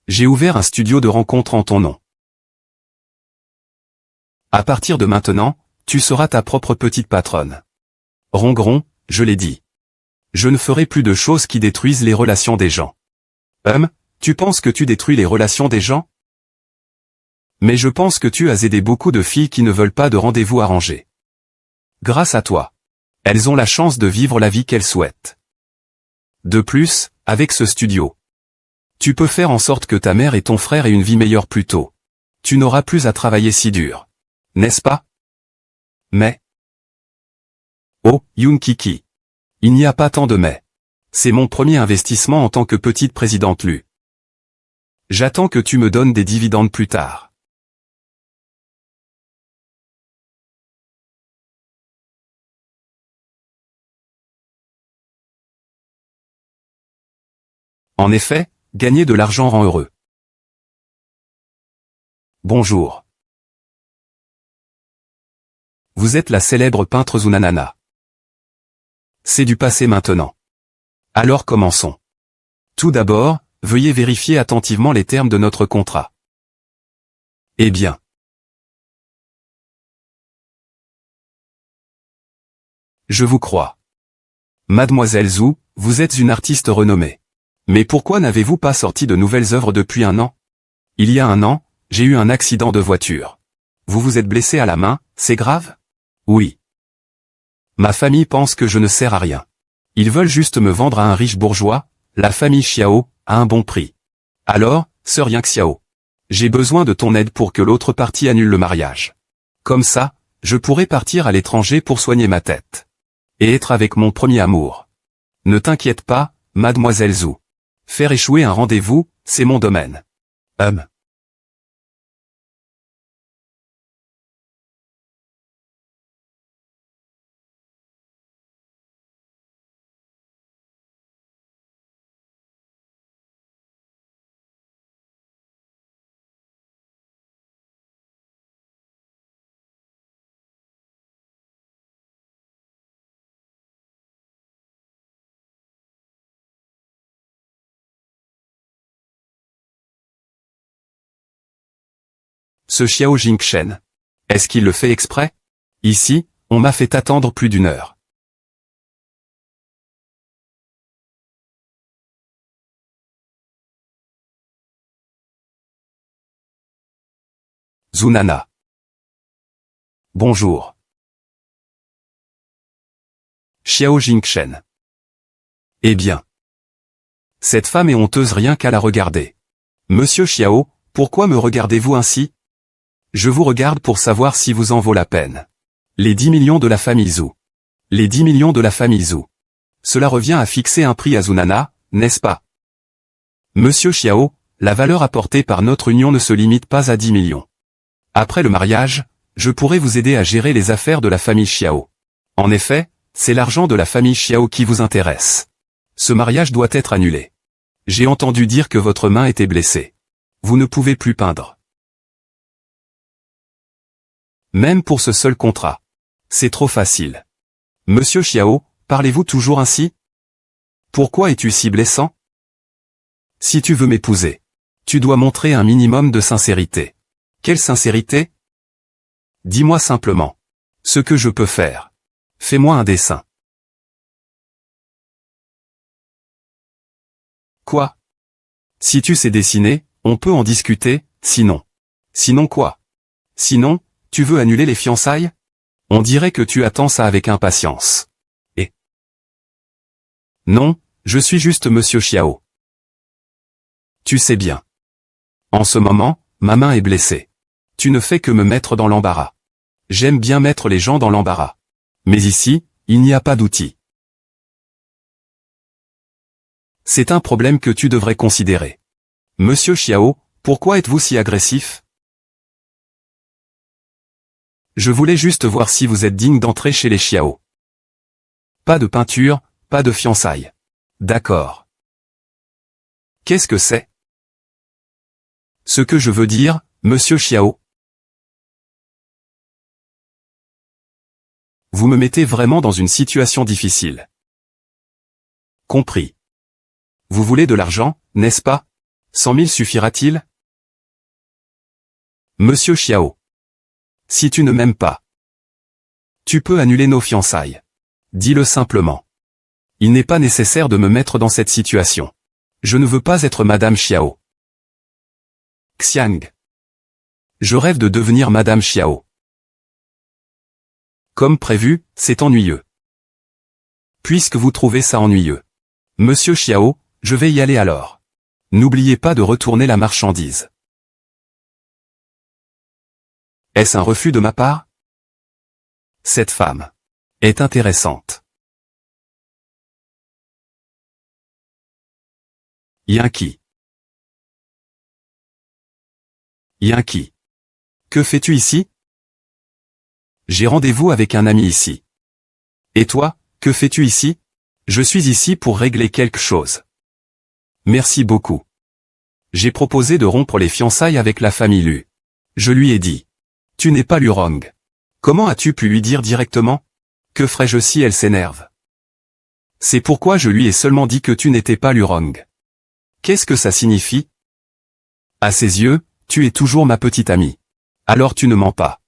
J'ai ouvert un studio de rencontre en ton nom. À partir de maintenant, tu seras ta propre petite patronne. Rongeron, je l'ai dit. Je ne ferai plus de choses qui détruisent les relations des gens. Tu penses que tu détruis les relations des gens? Mais je pense que tu as aidé beaucoup de filles qui ne veulent pas de rendez-vous arrangés. Grâce à toi. Elles ont la chance de vivre la vie qu'elles souhaitent. De plus, avec ce studio, tu peux faire en sorte que ta mère et ton frère aient une vie meilleure plus tôt. Tu n'auras plus à travailler si dur. N'est-ce pas? Mais... Oh, Yoon Kiki. Il n'y a pas tant de mais. C'est mon premier investissement en tant que petite présidente Lu. J'attends que tu me donnes des dividendes plus tard. En effet, gagner de l'argent rend heureux. Bonjour. Vous êtes la célèbre peintre Zunanana. C'est du passé maintenant. Alors commençons. Tout d'abord, veuillez vérifier attentivement les termes de notre contrat. Eh bien. Je vous crois. Mademoiselle Zhu, vous êtes une artiste renommée. Mais pourquoi n'avez-vous pas sorti de nouvelles œuvres depuis un an? Il y a un an, j'ai eu un accident de voiture. Vous vous êtes blessé à la main, c'est grave? Oui. Ma famille pense que je ne sers à rien. Ils veulent juste me vendre à un riche bourgeois, la famille Xiao, à un bon prix. Alors, sœur Yang Xiao, j'ai besoin de ton aide pour que l'autre partie annule le mariage. Comme ça, je pourrai partir à l'étranger pour soigner ma tête. Et être avec mon premier amour. Ne t'inquiète pas, mademoiselle Zhu. Faire échouer un rendez-vous, c'est mon domaine. Ce Xiao Jingchen. Est-ce qu'il le fait exprès? Ici, on m'a fait attendre plus d'une heure. Zunana. Bonjour. Xiao Jingchen. Eh bien. Cette femme est honteuse rien qu'à la regarder. Monsieur Xiao, pourquoi me regardez-vous ainsi? Je vous regarde pour savoir si vous en vaut la peine. Les 10 millions de la famille Zhu. Les 10 millions de la famille Zhu. Cela revient à fixer un prix à Zunana, n'est-ce pas? Monsieur Xiao, la valeur apportée par notre union ne se limite pas à 10 millions. Après le mariage, je pourrai vous aider à gérer les affaires de la famille Xiao. En effet, c'est l'argent de la famille Xiao qui vous intéresse. Ce mariage doit être annulé. J'ai entendu dire que votre main était blessée. Vous ne pouvez plus peindre. Même pour ce seul contrat. C'est trop facile. Monsieur Xiao, parlez-vous toujours ainsi? Pourquoi es-tu si blessant? Si tu veux m'épouser, tu dois montrer un minimum de sincérité. Quelle sincérité? Dis-moi simplement. Ce que je peux faire. Fais-moi un dessin. Quoi? Si tu sais dessiner, on peut en discuter, sinon. Sinon quoi? Sinon, tu veux annuler les fiançailles? On dirait que tu attends ça avec impatience. Et? Non, je suis juste Monsieur Xiao. Tu sais bien. En ce moment, ma main est blessée. Tu ne fais que me mettre dans l'embarras. J'aime bien mettre les gens dans l'embarras. Mais ici, il n'y a pas d'outil. C'est un problème que tu devrais considérer. Monsieur Xiao, pourquoi êtes-vous si agressif? Je voulais juste voir si vous êtes digne d'entrer chez les Xiao. Pas de peinture, pas de fiançailles. D'accord. Qu'est-ce que c'est? Ce que je veux dire, Monsieur Xiao. Vous me mettez vraiment dans une situation difficile. Compris. Vous voulez de l'argent, n'est-ce pas? 100 000 suffira-t-il? Monsieur Xiao. Si tu ne m'aimes pas, tu peux annuler nos fiançailles. Dis-le simplement. Il n'est pas nécessaire de me mettre dans cette situation. Je ne veux pas être Madame Xiao. Xiang. Je rêve de devenir Madame Xiao. Comme prévu, c'est ennuyeux. Puisque vous trouvez ça ennuyeux. Monsieur Xiao, je vais y aller alors. N'oubliez pas de retourner la marchandise. Est-ce un refus de ma part? Cette femme est intéressante. Yanqi. Yanqi. Que fais-tu ici? J'ai rendez-vous avec un ami ici. Et toi, que fais-tu ici? Je suis ici pour régler quelque chose. Merci beaucoup. J'ai proposé de rompre les fiançailles avec la famille Lu. Je lui ai dit. Tu n'es pas Lurong. Comment as-tu pu lui dire directement? Que ferais-je si elle s'énerve? C'est pourquoi je lui ai seulement dit que tu n'étais pas Lurong. Qu'est-ce que ça signifie? À ses yeux, tu es toujours ma petite amie. Alors tu ne mens pas.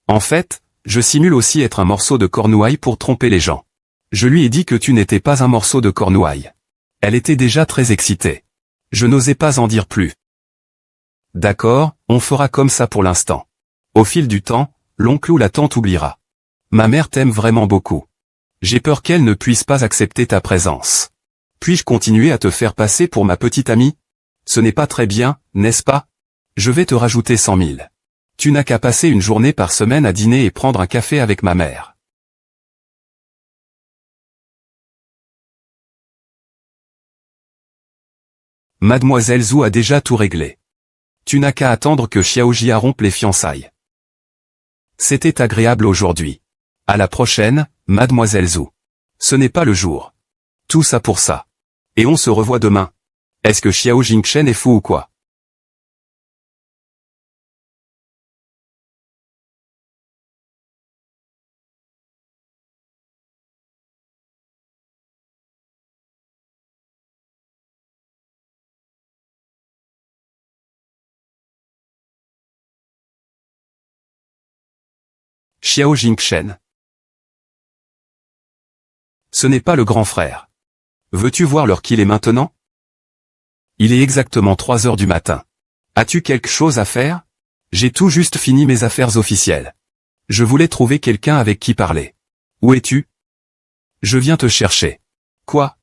En fait, je simule aussi être un morceau de cornouaille pour tromper les gens. Je lui ai dit que tu n'étais pas un morceau de cornouaille. Elle était déjà très excitée. Je n'osais pas en dire plus. D'accord, on fera comme ça pour l'instant. Au fil du temps, l'oncle ou la tante oubliera. Ma mère t'aime vraiment beaucoup. J'ai peur qu'elle ne puisse pas accepter ta présence. Puis-je continuer à te faire passer pour ma petite amie? Ce n'est pas très bien, n'est-ce pas? Je vais te rajouter 100 000. Tu n'as qu'à passer une journée par semaine à dîner et prendre un café avec ma mère. Mademoiselle Zhu a déjà tout réglé. Tu n'as qu'à attendre que Xiaojia rompe les fiançailles. C'était agréable aujourd'hui. À la prochaine, Mademoiselle Zhu. Ce n'est pas le jour. Tout ça pour ça. Et on se revoit demain. Est-ce que Xiao Jingchen est fou ou quoi? Xiao Jingchen. Ce n'est pas le grand frère. Veux-tu voir l'heure qu'il est maintenant? Il est exactement 3 heures du matin. As-tu quelque chose à faire? J'ai tout juste fini mes affaires officielles. Je voulais trouver quelqu'un avec qui parler. Où es-tu? Je viens te chercher. Quoi?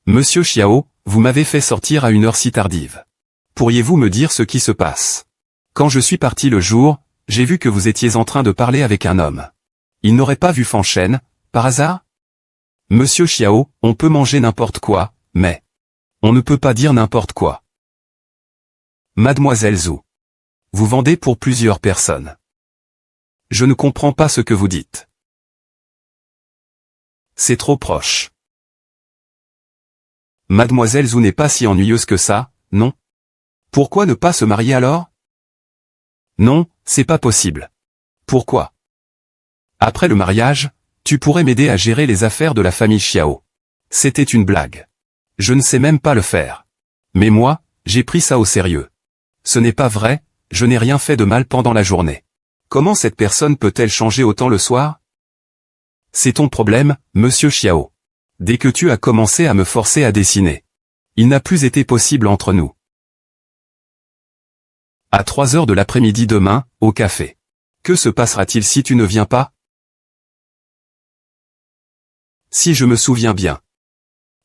Monsieur Xiao, vous m'avez fait sortir à une heure si tardive. Pourriez-vous me dire ce qui se passe? Quand je suis parti le jour, j'ai vu que vous étiez en train de parler avec un homme. Il n'aurait pas vu Fan Shen, par hasard? Monsieur Xiao, on peut manger n'importe quoi, mais on ne peut pas dire n'importe quoi. Mademoiselle Zhu. Vous vendez pour plusieurs personnes. Je ne comprends pas ce que vous dites. C'est trop proche. Mademoiselle Zhu n'est pas si ennuyeuse que ça, non? Pourquoi ne pas se marier alors? Non, c'est pas possible. Pourquoi? Après le mariage, tu pourrais m'aider à gérer les affaires de la famille Xiao. C'était une blague. Je ne sais même pas le faire. Mais moi, j'ai pris ça au sérieux. Ce n'est pas vrai, je n'ai rien fait de mal pendant la journée. Comment cette personne peut-elle changer autant le soir? C'est ton problème, monsieur Xiao. Dès que tu as commencé à me forcer à dessiner. Il n'a plus été possible entre nous. À 3 heures de l'après-midi demain, au café. Que se passera-t-il si tu ne viens pas? Si je me souviens bien.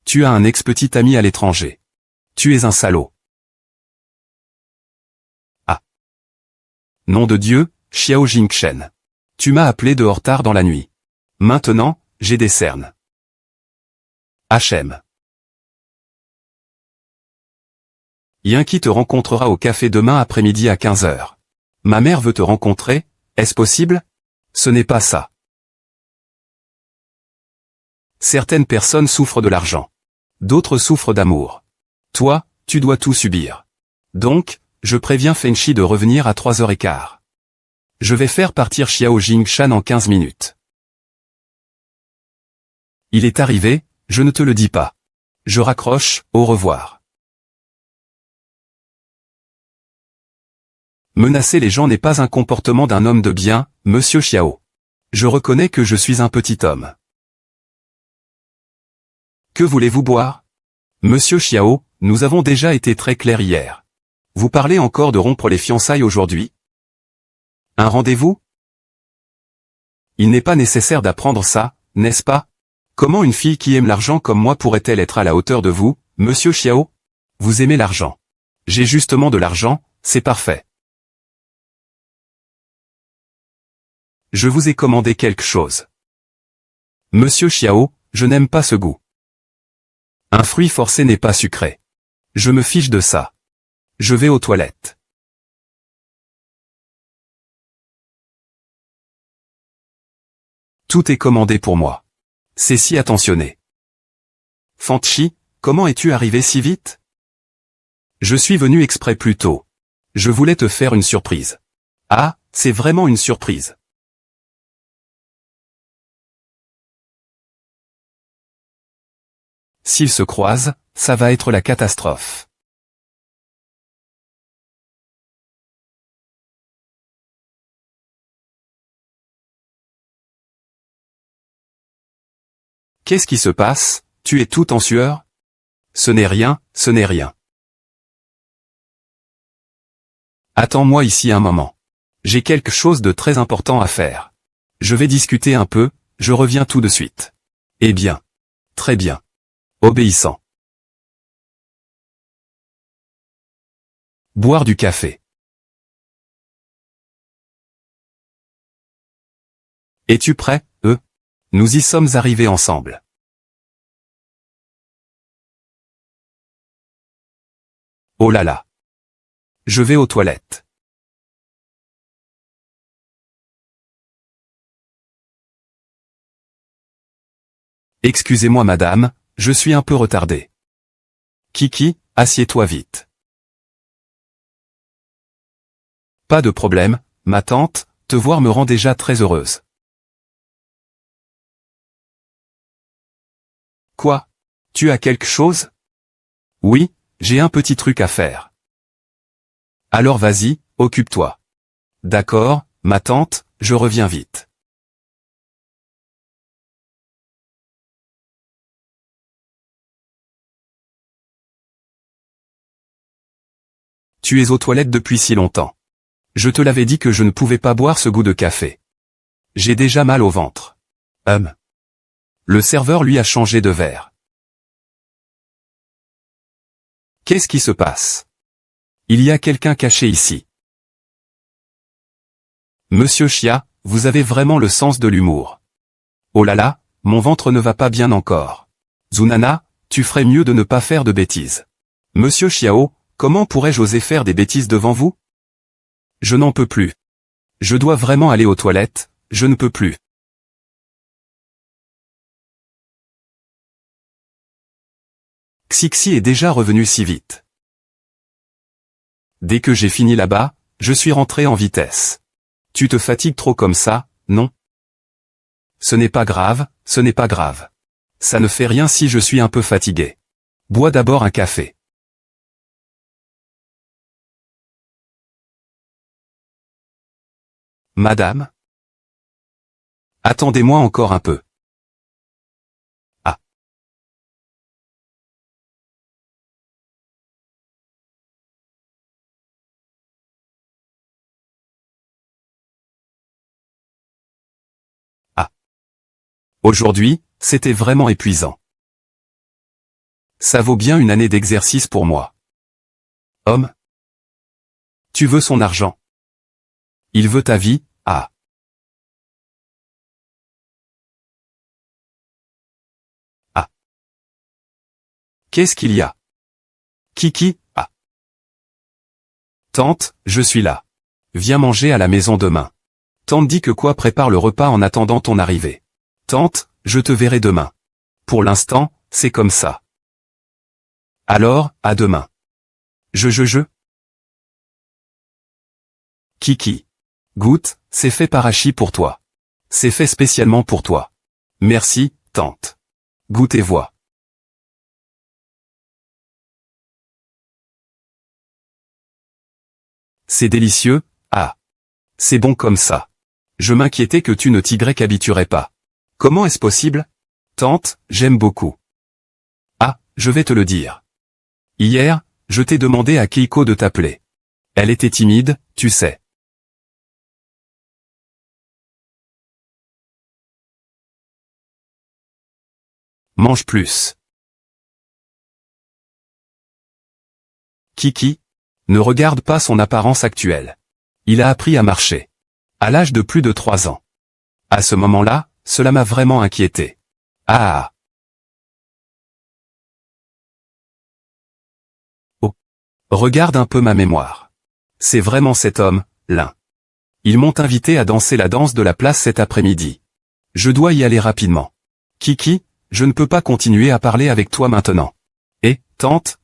Tu as un ex-petit ami à l'étranger. Tu es un salaud. Ah. Nom de Dieu, Xiao Jingchen. Tu m'as appelé de retard dans la nuit. Maintenant, j'ai des cernes. HM. Yanqi te rencontrera au café demain après-midi à 15 heures. Ma mère veut te rencontrer, est-ce possible? Ce n'est pas ça. Certaines personnes souffrent de l'argent. D'autres souffrent d'amour. Toi, tu dois tout subir. Donc, je préviens Fenchi de revenir à 3h15. Je vais faire partir Xiao Jingshan en 15 minutes. Il est arrivé, je ne te le dis pas. Je raccroche, au revoir. Menacer les gens n'est pas un comportement d'un homme de bien, monsieur Xiao. Je reconnais que je suis un petit homme. Que voulez-vous boire? Monsieur Xiao, nous avons déjà été très clairs hier. Vous parlez encore de rompre les fiançailles aujourd'hui? Un rendez-vous? Il n'est pas nécessaire d'apprendre ça, n'est-ce pas? Comment une fille qui aime l'argent comme moi pourrait-elle être à la hauteur de vous, monsieur Xiao? Vous aimez l'argent. J'ai justement de l'argent, c'est parfait. Je vous ai commandé quelque chose. Monsieur Xiao, je n'aime pas ce goût. Un fruit forcé n'est pas sucré. Je me fiche de ça. Je vais aux toilettes. Tout est commandé pour moi. C'est si attentionné. Fenchi, comment es-tu arrivé si vite? Je suis venu exprès plus tôt. Je voulais te faire une surprise. Ah, c'est vraiment une surprise. S'ils se croisent, ça va être la catastrophe. Qu'est-ce qui se passe? Tu es tout en sueur? Ce n'est rien, ce n'est rien. Attends-moi ici un moment. J'ai quelque chose de très important à faire. Je vais discuter un peu, je reviens tout de suite. Eh bien. Très bien. Obéissant. Boire du café. Es-tu prêt, Nous y sommes arrivés ensemble. Oh là là. Je vais aux toilettes. Excusez-moi madame, je suis un peu retardé. Kiki, assieds-toi vite. Pas de problème, ma tante, te voir me rend déjà très heureuse. Quoi? Tu as quelque chose? Oui, j'ai un petit truc à faire. Alors vas-y, occupe-toi. D'accord, ma tante, je reviens vite. Tu es aux toilettes depuis si longtemps. Je te l'avais dit que je ne pouvais pas boire ce goût de café. J'ai déjà mal au ventre. Le serveur lui a changé de verre. Qu'est-ce qui se passe? Il y a quelqu'un caché ici. Monsieur Chia, vous avez vraiment le sens de l'humour. Oh là là, mon ventre ne va pas bien encore. Zunana, tu ferais mieux de ne pas faire de bêtises. Monsieur Xiao, comment pourrais-je oser faire des bêtises devant vous? Je n'en peux plus. Je dois vraiment aller aux toilettes, je ne peux plus. Xixi est déjà revenu si vite. Dès que j'ai fini là-bas, je suis rentré en vitesse. Tu te fatigues trop comme ça, non? Ce n'est pas grave, ce n'est pas grave. Ça ne fait rien si je suis un peu fatigué. Bois d'abord un café. Madame? Attendez-moi encore un peu. Ah. Ah. Aujourd'hui, c'était vraiment épuisant. Ça vaut bien une année d'exercice pour moi. Homme? Tu veux son argent? Il veut ta vie, ah. Ah. Qu'est-ce qu'il y a? Kiki, ah. Tante, je suis là. Viens manger à la maison demain. Tante dit que quoi prépare le repas en attendant ton arrivée. Tante, je te verrai demain. Pour l'instant, c'est comme ça. Alors, à demain. Je. Kiki. Goûte, c'est fait par Hachi pour toi. C'est fait spécialement pour toi. Merci, tante. Goûte et vois. C'est délicieux, ah. C'est bon comme ça. Je m'inquiétais que tu ne t'y habituerais pas. Comment est-ce possible? Tante, j'aime beaucoup. Ah, je vais te le dire. Hier, je t'ai demandé à Keiko de t'appeler. Elle était timide, tu sais. Mange plus. Kiki. Ne regarde pas son apparence actuelle. Il a appris à marcher. À l'âge de plus de 3 ans. À ce moment-là, cela m'a vraiment inquiété. Ah. Oh. Regarde un peu ma mémoire. C'est vraiment cet homme, l'un. Ils m'ont invité à danser la danse de la place cet après-midi. Je dois y aller rapidement. Kiki, je ne peux pas continuer à parler avec toi maintenant. Et, tante.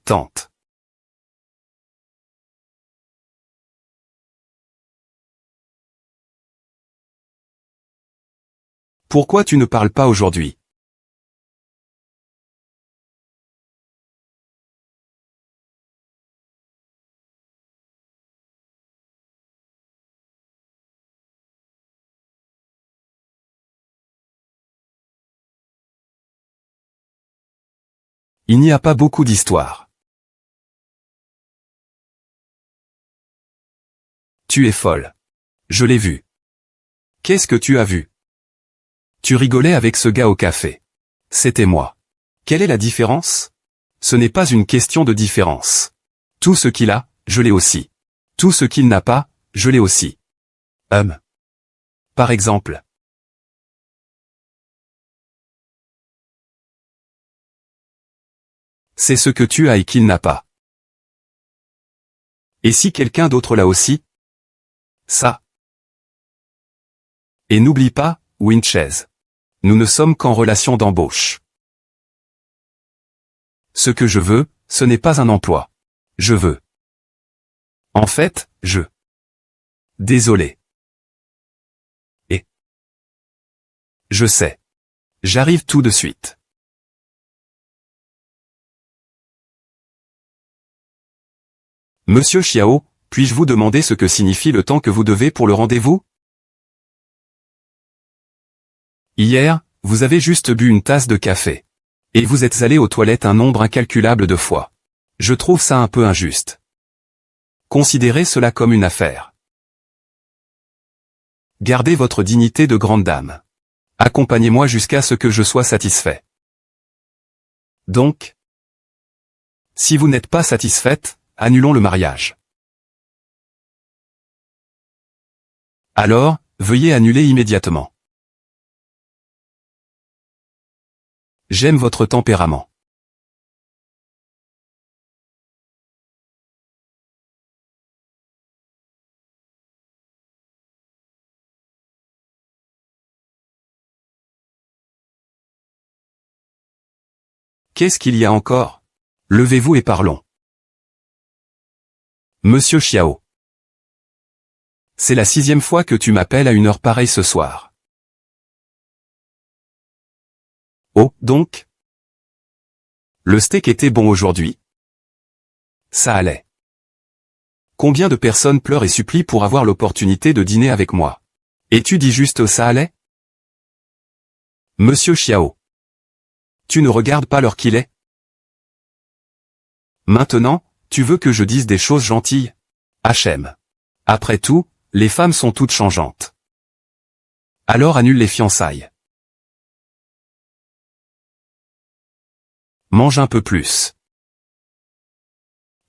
Pourquoi tu ne parles pas aujourd'hui? Il n'y a pas beaucoup d'histoires. Tu es folle. Je l'ai vu. Qu'est-ce que tu as vu? Tu rigolais avec ce gars au café. C'était moi. Quelle est la différence? Ce n'est pas une question de différence. Tout ce qu'il a, je l'ai aussi. Tout ce qu'il n'a pas, je l'ai aussi. Par exemple. C'est ce que tu as et qu'il n'a pas. Et si quelqu'un d'autre l'a aussi? Ça. Et n'oublie pas, Winchez. Nous ne sommes qu'en relation d'embauche. Ce que je veux, ce n'est pas un emploi. Je veux. En fait, je. Désolé. Et. Je sais. J'arrive tout de suite. Monsieur Xiao, puis-je vous demander ce que signifie le temps que vous devez pour le rendez-vous? Hier, vous avez juste bu une tasse de café. Et vous êtes allé aux toilettes un nombre incalculable de fois. Je trouve ça un peu injuste. Considérez cela comme une affaire. Gardez votre dignité de grande dame. Accompagnez-moi jusqu'à ce que je sois satisfait. Donc, si vous n'êtes pas satisfaite, annulons le mariage. Alors, veuillez annuler immédiatement. J'aime votre tempérament. Qu'est-ce qu'il y a encore? Levez-vous et parlons. Monsieur Xiao. C'est la 6e fois que tu m'appelles à une heure pareille ce soir. Oh, donc? Le steak était bon aujourd'hui? Ça allait. Combien de personnes pleurent et supplient pour avoir l'opportunité de dîner avec moi? Et tu dis juste ça allait? Monsieur Xiao. Tu ne regardes pas l'heure qu'il est? Maintenant, tu veux que je dise des choses gentilles? HM. Après tout, les femmes sont toutes changeantes. Alors annule les fiançailles. Mange un peu plus.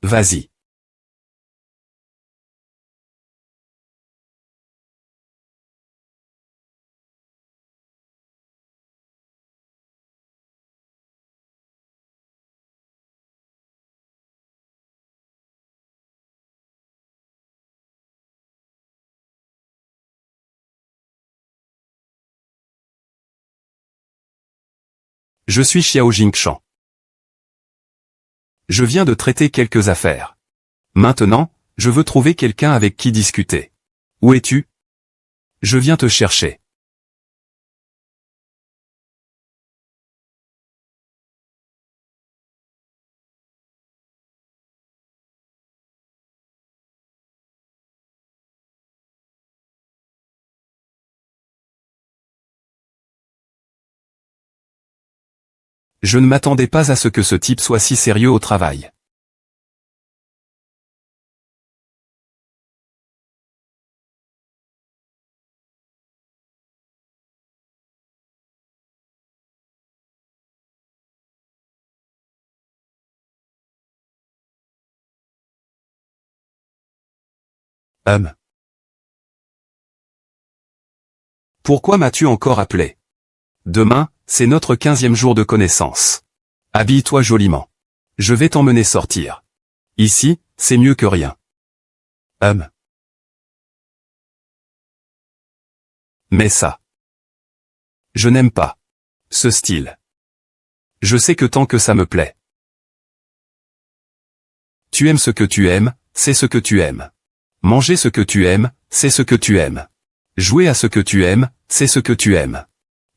Vas-y. Je suis Xiao Jingshan. Je viens de traiter quelques affaires. Maintenant, je veux trouver quelqu'un avec qui discuter. Où es-tu? Je viens te chercher. Je ne m'attendais pas à ce que ce type soit si sérieux au travail. Pourquoi m'as-tu encore appelé? Demain, c'est notre 15e jour de connaissance. Habille-toi joliment. Je vais t'emmener sortir. Ici, c'est mieux que rien. Mais ça. Je n'aime pas. Ce style. Je sais que tant que ça me plaît. Tu aimes ce que tu aimes, c'est ce que tu aimes. Manger ce que tu aimes, c'est ce que tu aimes. Jouer à ce que tu aimes, c'est ce que tu aimes.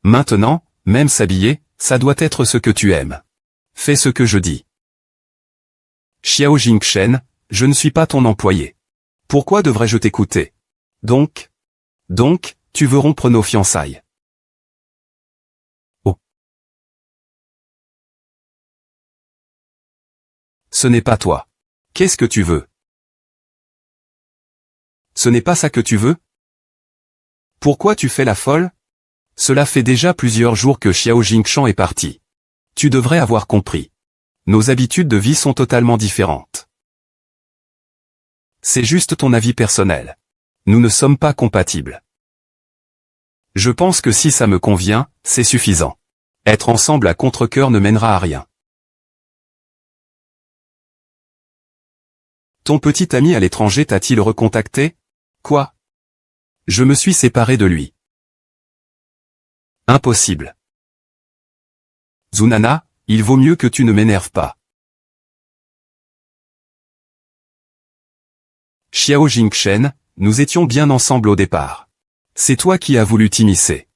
Maintenant, même s'habiller, ça doit être ce que tu aimes. Fais ce que je dis. Xiao Jingshan, je ne suis pas ton employé. Pourquoi devrais-je t'écouter? Donc, tu veux rompre nos fiançailles. Oh. Ce n'est pas toi. Qu'est-ce que tu veux? Ce n'est pas ça que tu veux? Pourquoi tu fais la folle? Cela fait déjà plusieurs jours que Xiao Jingshan est parti. Tu devrais avoir compris. Nos habitudes de vie sont totalement différentes. C'est juste ton avis personnel. Nous ne sommes pas compatibles. Je pense que si ça me convient, c'est suffisant. Être ensemble à contre-cœur ne mènera à rien. Ton petit ami à l'étranger t'a-t-il recontacté? Quoi? Je me suis séparé de lui. Impossible. Zunana, il vaut mieux que tu ne m'énerves pas. Xiao Jingshan, nous étions bien ensemble au départ. C'est toi qui as voulu t'immiscer.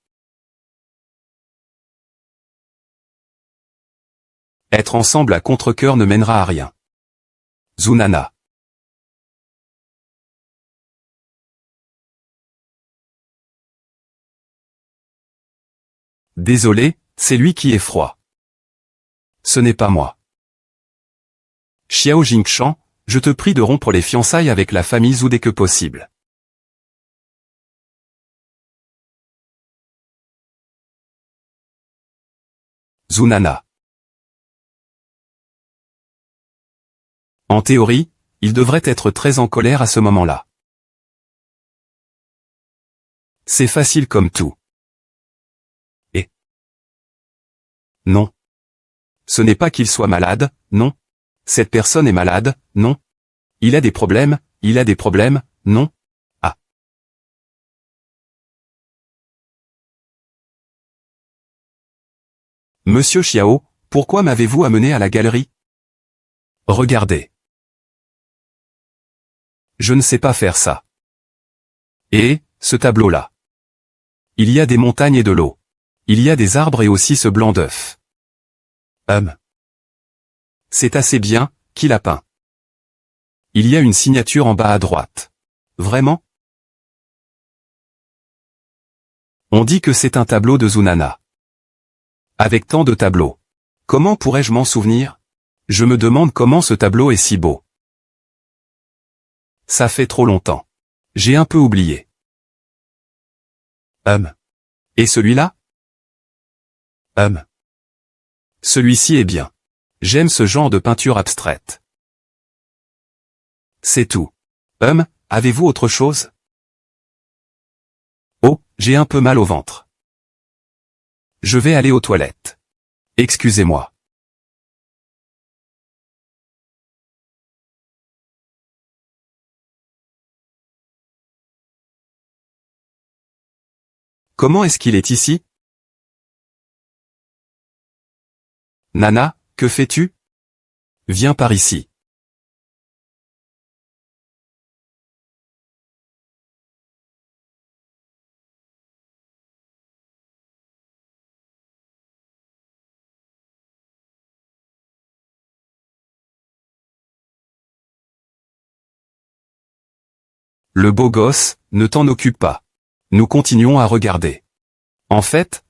Être ensemble à contre-cœur ne mènera à rien. Zunana. Désolé, c'est lui qui est froid. Ce n'est pas moi. Xiao Jingshan, je te prie de rompre les fiançailles avec la famille Zhu dès que possible. Zunana. En théorie, il devrait être très en colère à ce moment-là. C'est facile comme tout. Et non. Ce n'est pas qu'il soit malade, non. Cette personne est malade, non. Il a des problèmes, non. Ah. Monsieur Xiao, pourquoi m'avez-vous amené à la galerie? Regardez. Je ne sais pas faire ça. Et, ce tableau-là. Il y a des montagnes et de l'eau. Il y a des arbres et aussi ce blanc d'œuf. C'est assez bien, qui l'a peint? Il y a une signature en bas à droite. Vraiment? On dit que c'est un tableau de Zunana. Avec tant de tableaux. Comment pourrais-je m'en souvenir? Je me demande comment ce tableau est si beau. Ça fait trop longtemps. J'ai un peu oublié. Et celui-là? Celui-ci est bien. J'aime ce genre de peinture abstraite. C'est tout. Avez-vous autre chose? Oh, j'ai un peu mal au ventre. Je vais aller aux toilettes. Excusez-moi. Comment est-ce qu'il est ici? Nana, que fais-tu? Viens par ici. Le beau gosse, ne t'en occupe pas. Nous continuons à regarder. En fait,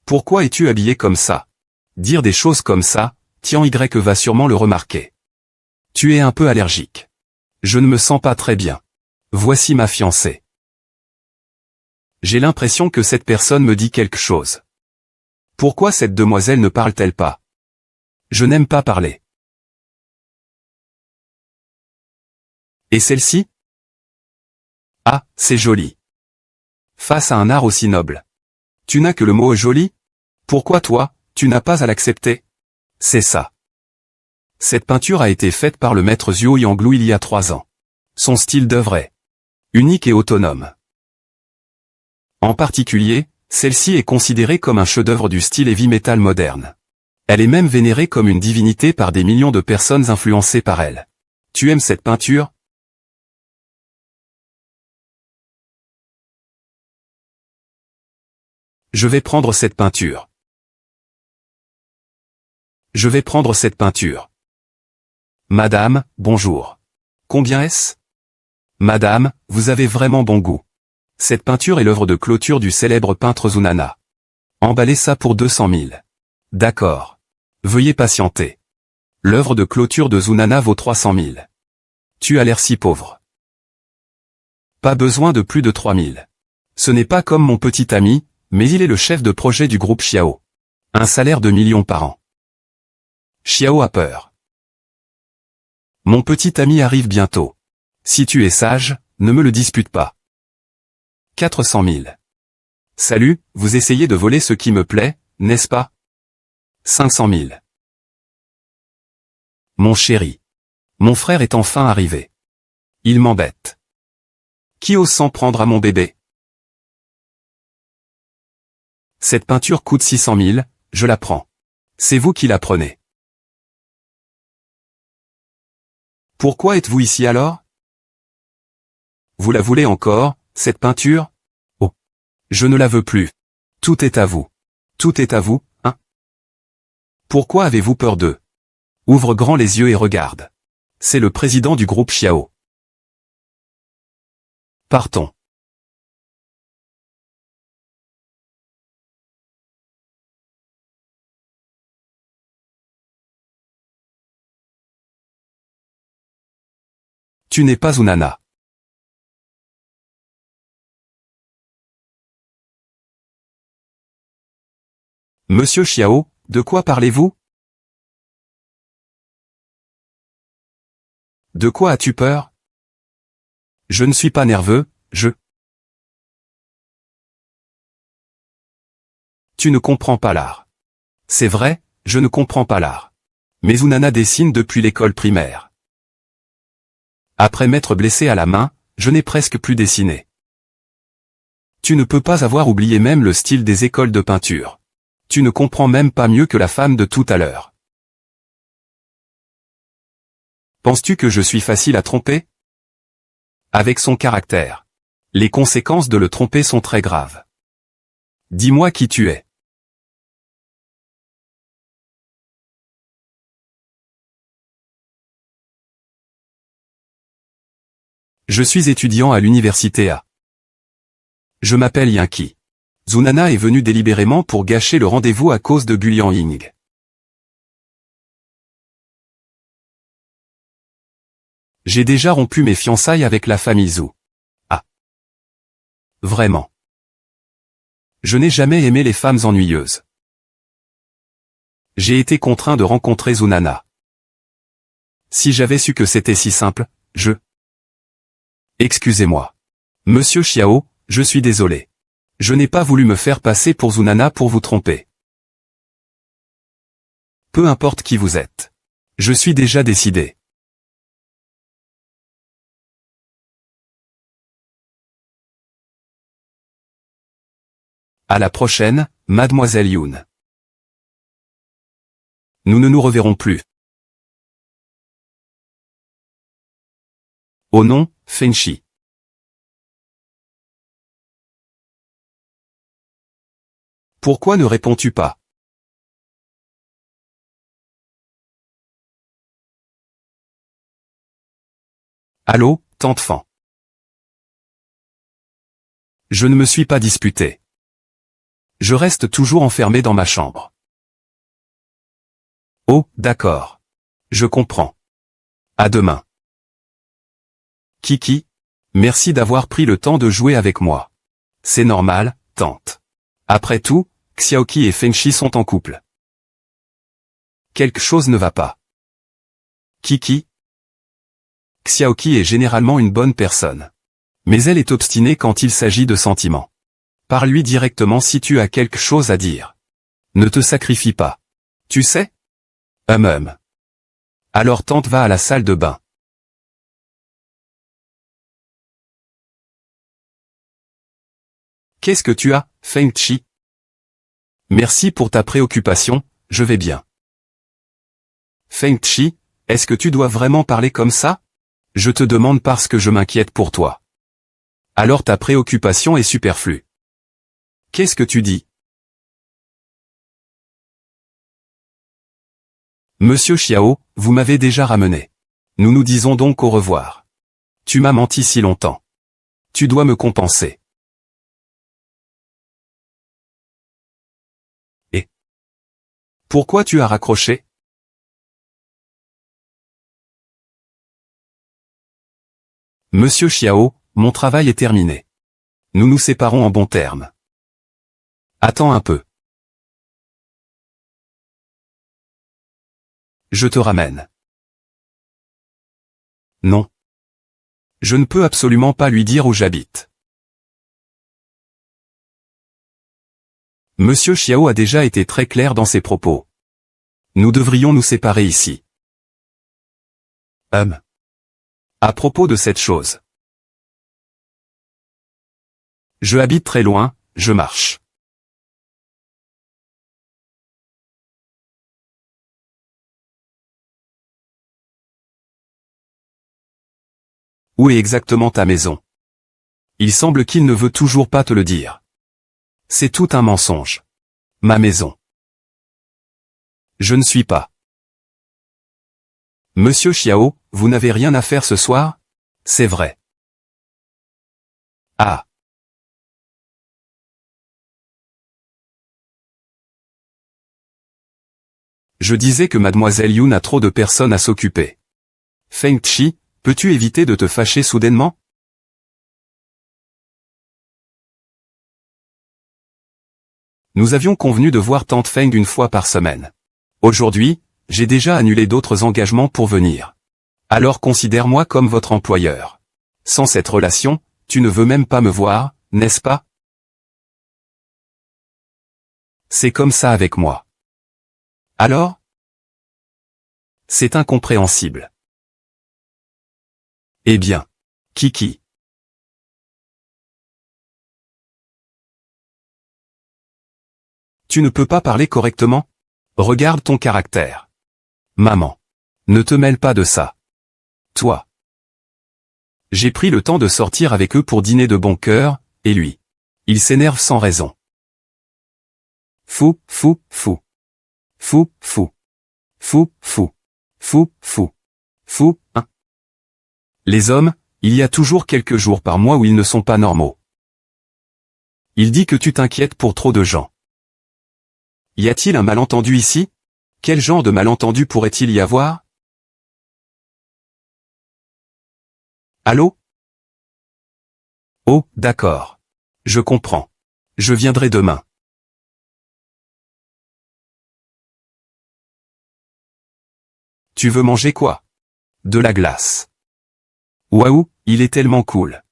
pourquoi es-tu habillé comme ça? Dire des choses comme ça, Tian Y va sûrement le remarquer. Tu es un peu allergique. Je ne me sens pas très bien. Voici ma fiancée. J'ai l'impression que cette personne me dit quelque chose. Pourquoi cette demoiselle ne parle-t-elle pas? Je n'aime pas parler. Et celle-ci? Ah, c'est joli. Face à un art aussi noble. Tu n'as que le mot joli? Pourquoi toi, tu n'as pas à l'accepter? C'est ça. Cette peinture a été faite par le maître Zhuo Yanglu il y a 3 ans. Son style d'œuvre est unique et autonome. En particulier, celle-ci est considérée comme un chef-d'œuvre du style heavy metal moderne. Elle est même vénérée comme une divinité par des millions de personnes influencées par elle. Tu aimes cette peinture? Je vais prendre cette peinture. Je vais prendre cette peinture. Madame, bonjour. Combien est-ce? Madame, vous avez vraiment bon goût. Cette peinture est l'œuvre de clôture du célèbre peintre Zunana. Emballez ça pour 200 000. D'accord. Veuillez patienter. L'œuvre de clôture de Zunana vaut 300 000. Tu as l'air si pauvre. Pas besoin de plus de 3 000. Ce n'est pas comme mon petit ami, mais il est le chef de projet du groupe Xiao. Un salaire de millions par an. Xiao a peur. Mon petit ami arrive bientôt. Si tu es sage, ne me le dispute pas. 400 000. Salut, vous essayez de voler ce qui me plaît, n'est-ce pas? 500 000. Mon chéri. Mon frère est enfin arrivé. Il m'embête. Qui ose s'en prendre à mon bébé? Cette peinture coûte 600 000, je la prends. C'est vous qui la prenez. Pourquoi êtes-vous ici alors? Vous la voulez encore, cette peinture? Oh. Je ne la veux plus. Tout est à vous. Tout est à vous, hein? Pourquoi avez-vous peur d'eux? Ouvre grand les yeux et regarde. C'est le président du groupe Xiao. Partons. Tu n'es pas Zunana. Monsieur Xiao, de quoi parlez-vous? De quoi as-tu peur? Je ne suis pas nerveux, Tu ne comprends pas l'art. C'est vrai, je ne comprends pas l'art. Mais Zunana dessine depuis l'école primaire. Après m'être blessé à la main, je n'ai presque plus dessiné. Tu ne peux pas avoir oublié même le style des écoles de peinture. Tu ne comprends même pas mieux que la femme de tout à l'heure. Penses-tu que je suis facile à tromper? Avec son caractère. Les conséquences de le tromper sont très graves. Dis-moi qui tu es. Je suis étudiant à l'université A. Je m'appelle Yanqi. Zunana est venue délibérément pour gâcher le rendez-vous à cause de Gulian Ying. J'ai déjà rompu mes fiançailles avec la famille Zhu. Ah. Vraiment. Je n'ai jamais aimé les femmes ennuyeuses. J'ai été contraint de rencontrer Zunana. Si j'avais su que c'était si simple, Excusez-moi. Monsieur Xiao, je suis désolé. Je n'ai pas voulu me faire passer pour Zunana pour vous tromper. Peu importe qui vous êtes. Je suis déjà décidé. À la prochaine, Mademoiselle Yoon. Nous ne nous reverrons plus. Oh non, Fengchi. Pourquoi ne réponds-tu pas? Allô, tante Fan. Je ne me suis pas disputé. Je reste toujours enfermé dans ma chambre. Oh, d'accord. Je comprends. À demain. Kiki, merci d'avoir pris le temps de jouer avec moi. C'est normal, tante. Après tout, Xiaoqi et Fengchi sont en couple. Quelque chose ne va pas. Kiki. Xiaoqi est généralement une bonne personne. Mais elle est obstinée quand il s'agit de sentiments. Parle-lui directement si tu as quelque chose à dire. Ne te sacrifie pas. Tu sais? Alors tante va à la salle de bain. Qu'est-ce que tu as, Fengchi? Merci pour ta préoccupation, je vais bien. Fengchi, est-ce que tu dois vraiment parler comme ça? Je te demande parce que je m'inquiète pour toi. Alors ta préoccupation est superflue. Qu'est-ce que tu dis? Monsieur Xiao, vous m'avez déjà ramené. Nous nous disons donc au revoir. Tu m'as menti si longtemps. Tu dois me compenser. Et pourquoi tu as raccroché? Monsieur Xiao, mon travail est terminé. Nous nous séparons en bons termes. Attends un peu. Je te ramène. Non. Je ne peux absolument pas lui dire où j'habite. Monsieur Xiao a déjà été très clair dans ses propos. Nous devrions nous séparer ici. À propos de cette chose. Je habite très loin, je marche. Où est exactement ta maison? Il semble qu'il ne veut toujours pas te le dire. C'est tout un mensonge. Ma maison. Je ne suis pas. Monsieur Xiao, vous n'avez rien à faire ce soir? C'est vrai. Ah. Je disais que mademoiselle Yun a trop de personnes à s'occuper. Fengchi, peux-tu éviter de te fâcher soudainement? Nous avions convenu de voir tante Feng une fois par semaine. Aujourd'hui, j'ai déjà annulé d'autres engagements pour venir. Alors considère-moi comme votre employeur. Sans cette relation, tu ne veux même pas me voir, n'est-ce pas? C'est comme ça avec moi. Alors? C'est incompréhensible. Eh bien. Kiki. Tu ne peux pas parler correctement? Regarde ton caractère. Maman. Ne te mêle pas de ça. Toi. J'ai pris le temps de sortir avec eux pour dîner de bon cœur, et lui. Il s'énerve sans raison. Fou, fou, fou. Fou, fou. Fou, fou. Fou, fou. Fou, hein. Les hommes, il y a toujours quelques jours par mois où ils ne sont pas normaux. Il dit que tu t'inquiètes pour trop de gens. Y a-t-il un malentendu ici? Quel genre de malentendu pourrait-il y avoir? Allô? Oh, d'accord. Je comprends. Je viendrai demain. Tu veux manger quoi? De la glace. Waouh, il est tellement cool.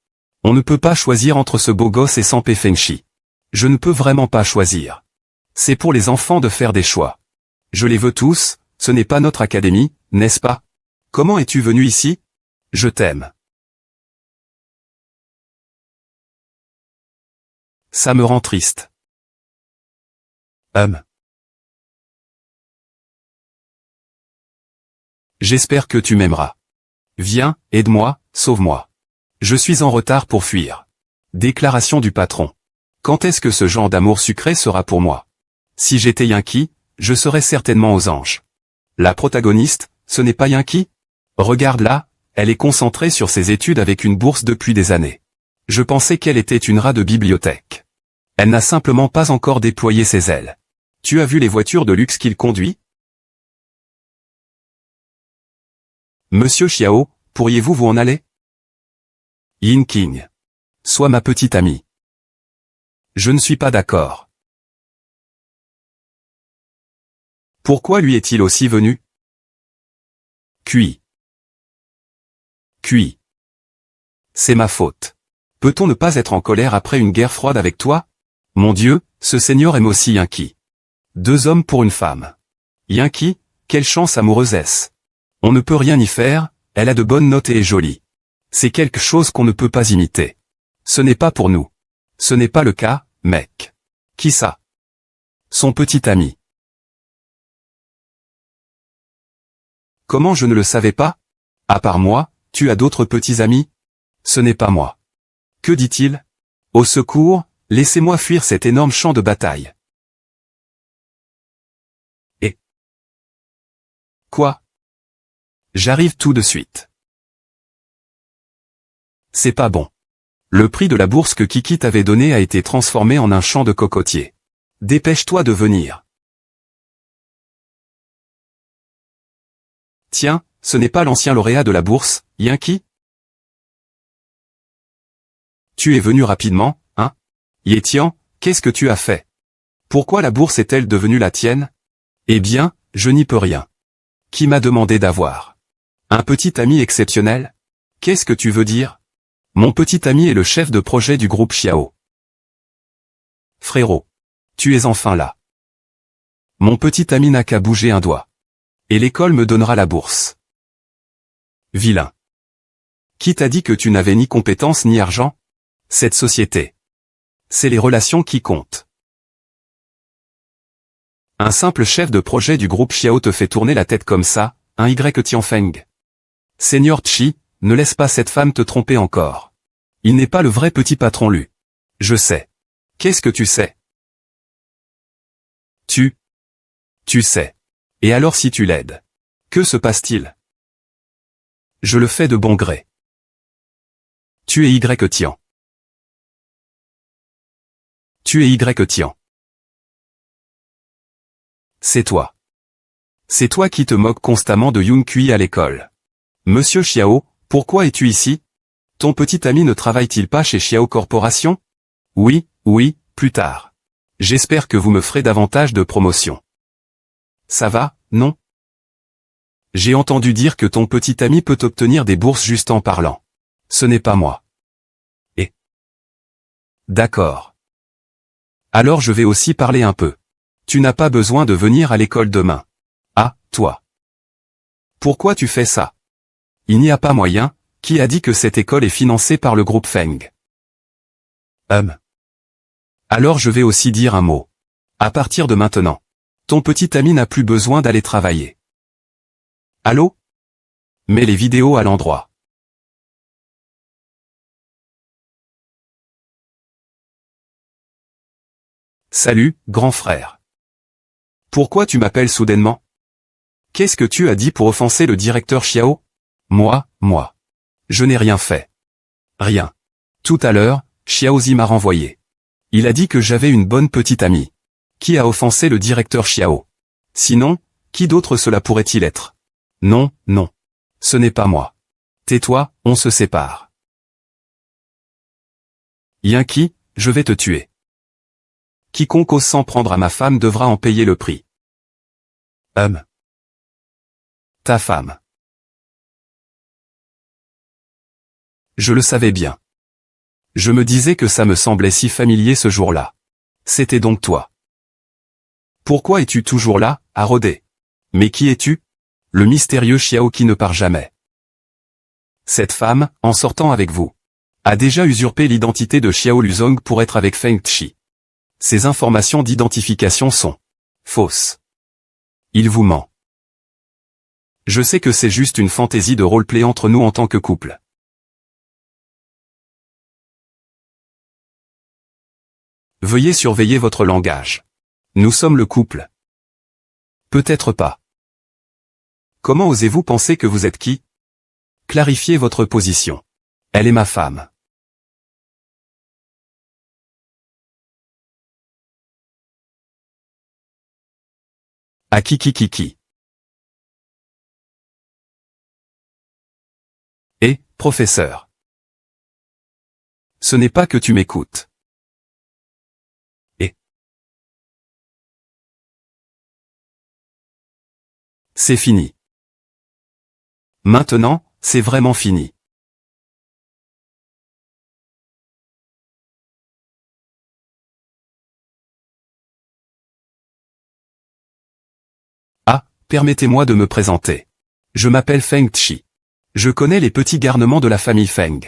On ne peut pas choisir entre ce beau gosse et Sanpei Fengchi. Je ne peux vraiment pas choisir. C'est pour les enfants de faire des choix. Je les veux tous, ce n'est pas notre académie, n'est-ce pas? Comment es-tu venu ici? Je t'aime. Ça me rend triste. J'espère que tu m'aimeras. Viens, aide-moi, sauve-moi. Je suis en retard pour fuir. Déclaration du patron. Quand est-ce que ce genre d'amour sucré sera pour moi? Si j'étais Yankee, je serais certainement aux anges. La protagoniste, ce n'est pas Yankee? Regarde-la, elle est concentrée sur ses études avec une bourse depuis des années. Je pensais qu'elle était une rat de bibliothèque. Elle n'a simplement pas encore déployé ses ailes. Tu as vu les voitures de luxe qu'il conduit? Monsieur Xiao, pourriez-vous vous en aller? Yin King. Sois ma petite amie. Je ne suis pas d'accord. Pourquoi lui est-il aussi venu? Cui. Cui. C'est ma faute. Peut-on ne pas être en colère après une guerre froide avec toi? Mon Dieu, ce seigneur aime aussi Yankee. 2 hommes pour une femme. Yankee, quelle chance amoureuse est-ce? On ne peut rien y faire, elle a de bonnes notes et est jolie. C'est quelque chose qu'on ne peut pas imiter. Ce n'est pas pour nous. Ce n'est pas le cas, mec. Qui ça? Son petit ami. Comment je ne le savais pas? À part moi, tu as d'autres petits amis? Ce n'est pas moi. Que dit-il? Au secours, laissez-moi fuir cet énorme champ de bataille. Et quoi? J'arrive tout de suite. C'est pas bon. Le prix de la bourse que Kiki t'avait donnée a été transformé en un champ de cocotiers. Dépêche-toi de venir. Tiens, ce n'est pas l'ancien lauréat de la bourse, Yankee? Tu es venu rapidement, hein? Yetian, qu'est-ce que tu as fait? Pourquoi la bourse est-elle devenue la tienne? Eh bien, je n'y peux rien. Qui m'a demandé d'avoir un petit ami exceptionnel? Qu'est-ce que tu veux dire? Mon petit ami est le chef de projet du groupe Xiao. Frérot. Tu es enfin là. Mon petit ami n'a qu'à bouger un doigt. Et l'école me donnera la bourse. Vilain. Qui t'a dit que tu n'avais ni compétences ni argent? Cette société. C'est les relations qui comptent. Un simple chef de projet du groupe Xiao te fait tourner la tête comme ça, un Y Tianfeng. Seigneur Chi, ne laisse pas cette femme te tromper encore. Il n'est pas le vrai petit patron Lu. Je sais. Qu'est-ce que tu sais? Tu sais. Et alors si tu l'aides? Que se passe-t-il? Je le fais de bon gré. Tu es Y Tian. Tu es Y Tian. C'est toi. C'est toi qui te moques constamment de Yun Kui à l'école. Monsieur Xiao, pourquoi es-tu ici? Ton petit ami ne travaille-t-il pas chez Xiao Corporation? Oui, plus tard. J'espère que vous me ferez davantage de promotion. Ça va, non? J'ai entendu dire que ton petit ami peut obtenir des bourses juste en parlant. Ce n'est pas moi. Et? D'accord. Alors je vais aussi parler un peu. Tu n'as pas besoin de venir à l'école demain. Ah, toi. Pourquoi tu fais ça? Il n'y a pas moyen, qui a dit que cette école est financée par le groupe Feng? Alors je vais aussi dire un mot. À partir de maintenant, ton petit ami n'a plus besoin d'aller travailler. Allô? Mets les vidéos à l'endroit. Salut, grand frère. Pourquoi tu m'appelles soudainement? Qu'est-ce que tu as dit pour offenser le directeur Xiao? Moi. Je n'ai rien fait. Rien. Tout à l'heure, Xiaozi m'a renvoyé. Il a dit que j'avais une bonne petite amie. Qui a offensé le directeur Xiao? Sinon, qui d'autre cela pourrait-il être? Non. Ce n'est pas moi. Tais-toi, on se sépare. Yankee, je vais te tuer. Quiconque ose s'en prendre à ma femme devra en payer le prix. Ta femme. Je le savais bien. Je me disais que ça me semblait si familier ce jour-là. C'était donc toi. Pourquoi es-tu toujours là, à rôder? Mais qui es-tu? Le mystérieux Xiao qui ne part jamais. Cette femme, en sortant avec vous, a déjà usurpé l'identité de Xiao Luzong pour être avec Feng Chi. Ces informations d'identification sont fausses. Il vous ment. Je sais que c'est juste une fantaisie de roleplay entre nous en tant que couple. Veuillez surveiller votre langage. Nous sommes le couple. Peut-être pas. Comment osez-vous penser que vous êtes qui? Clarifiez votre position. Elle est ma femme. À qui? Et, professeur. Ce n'est pas que tu m'écoutes. Et. C'est fini. Maintenant, c'est vraiment fini. Ah, permettez-moi de me présenter. Je m'appelle Feng Chi. Je connais les petits garnements de la famille Feng.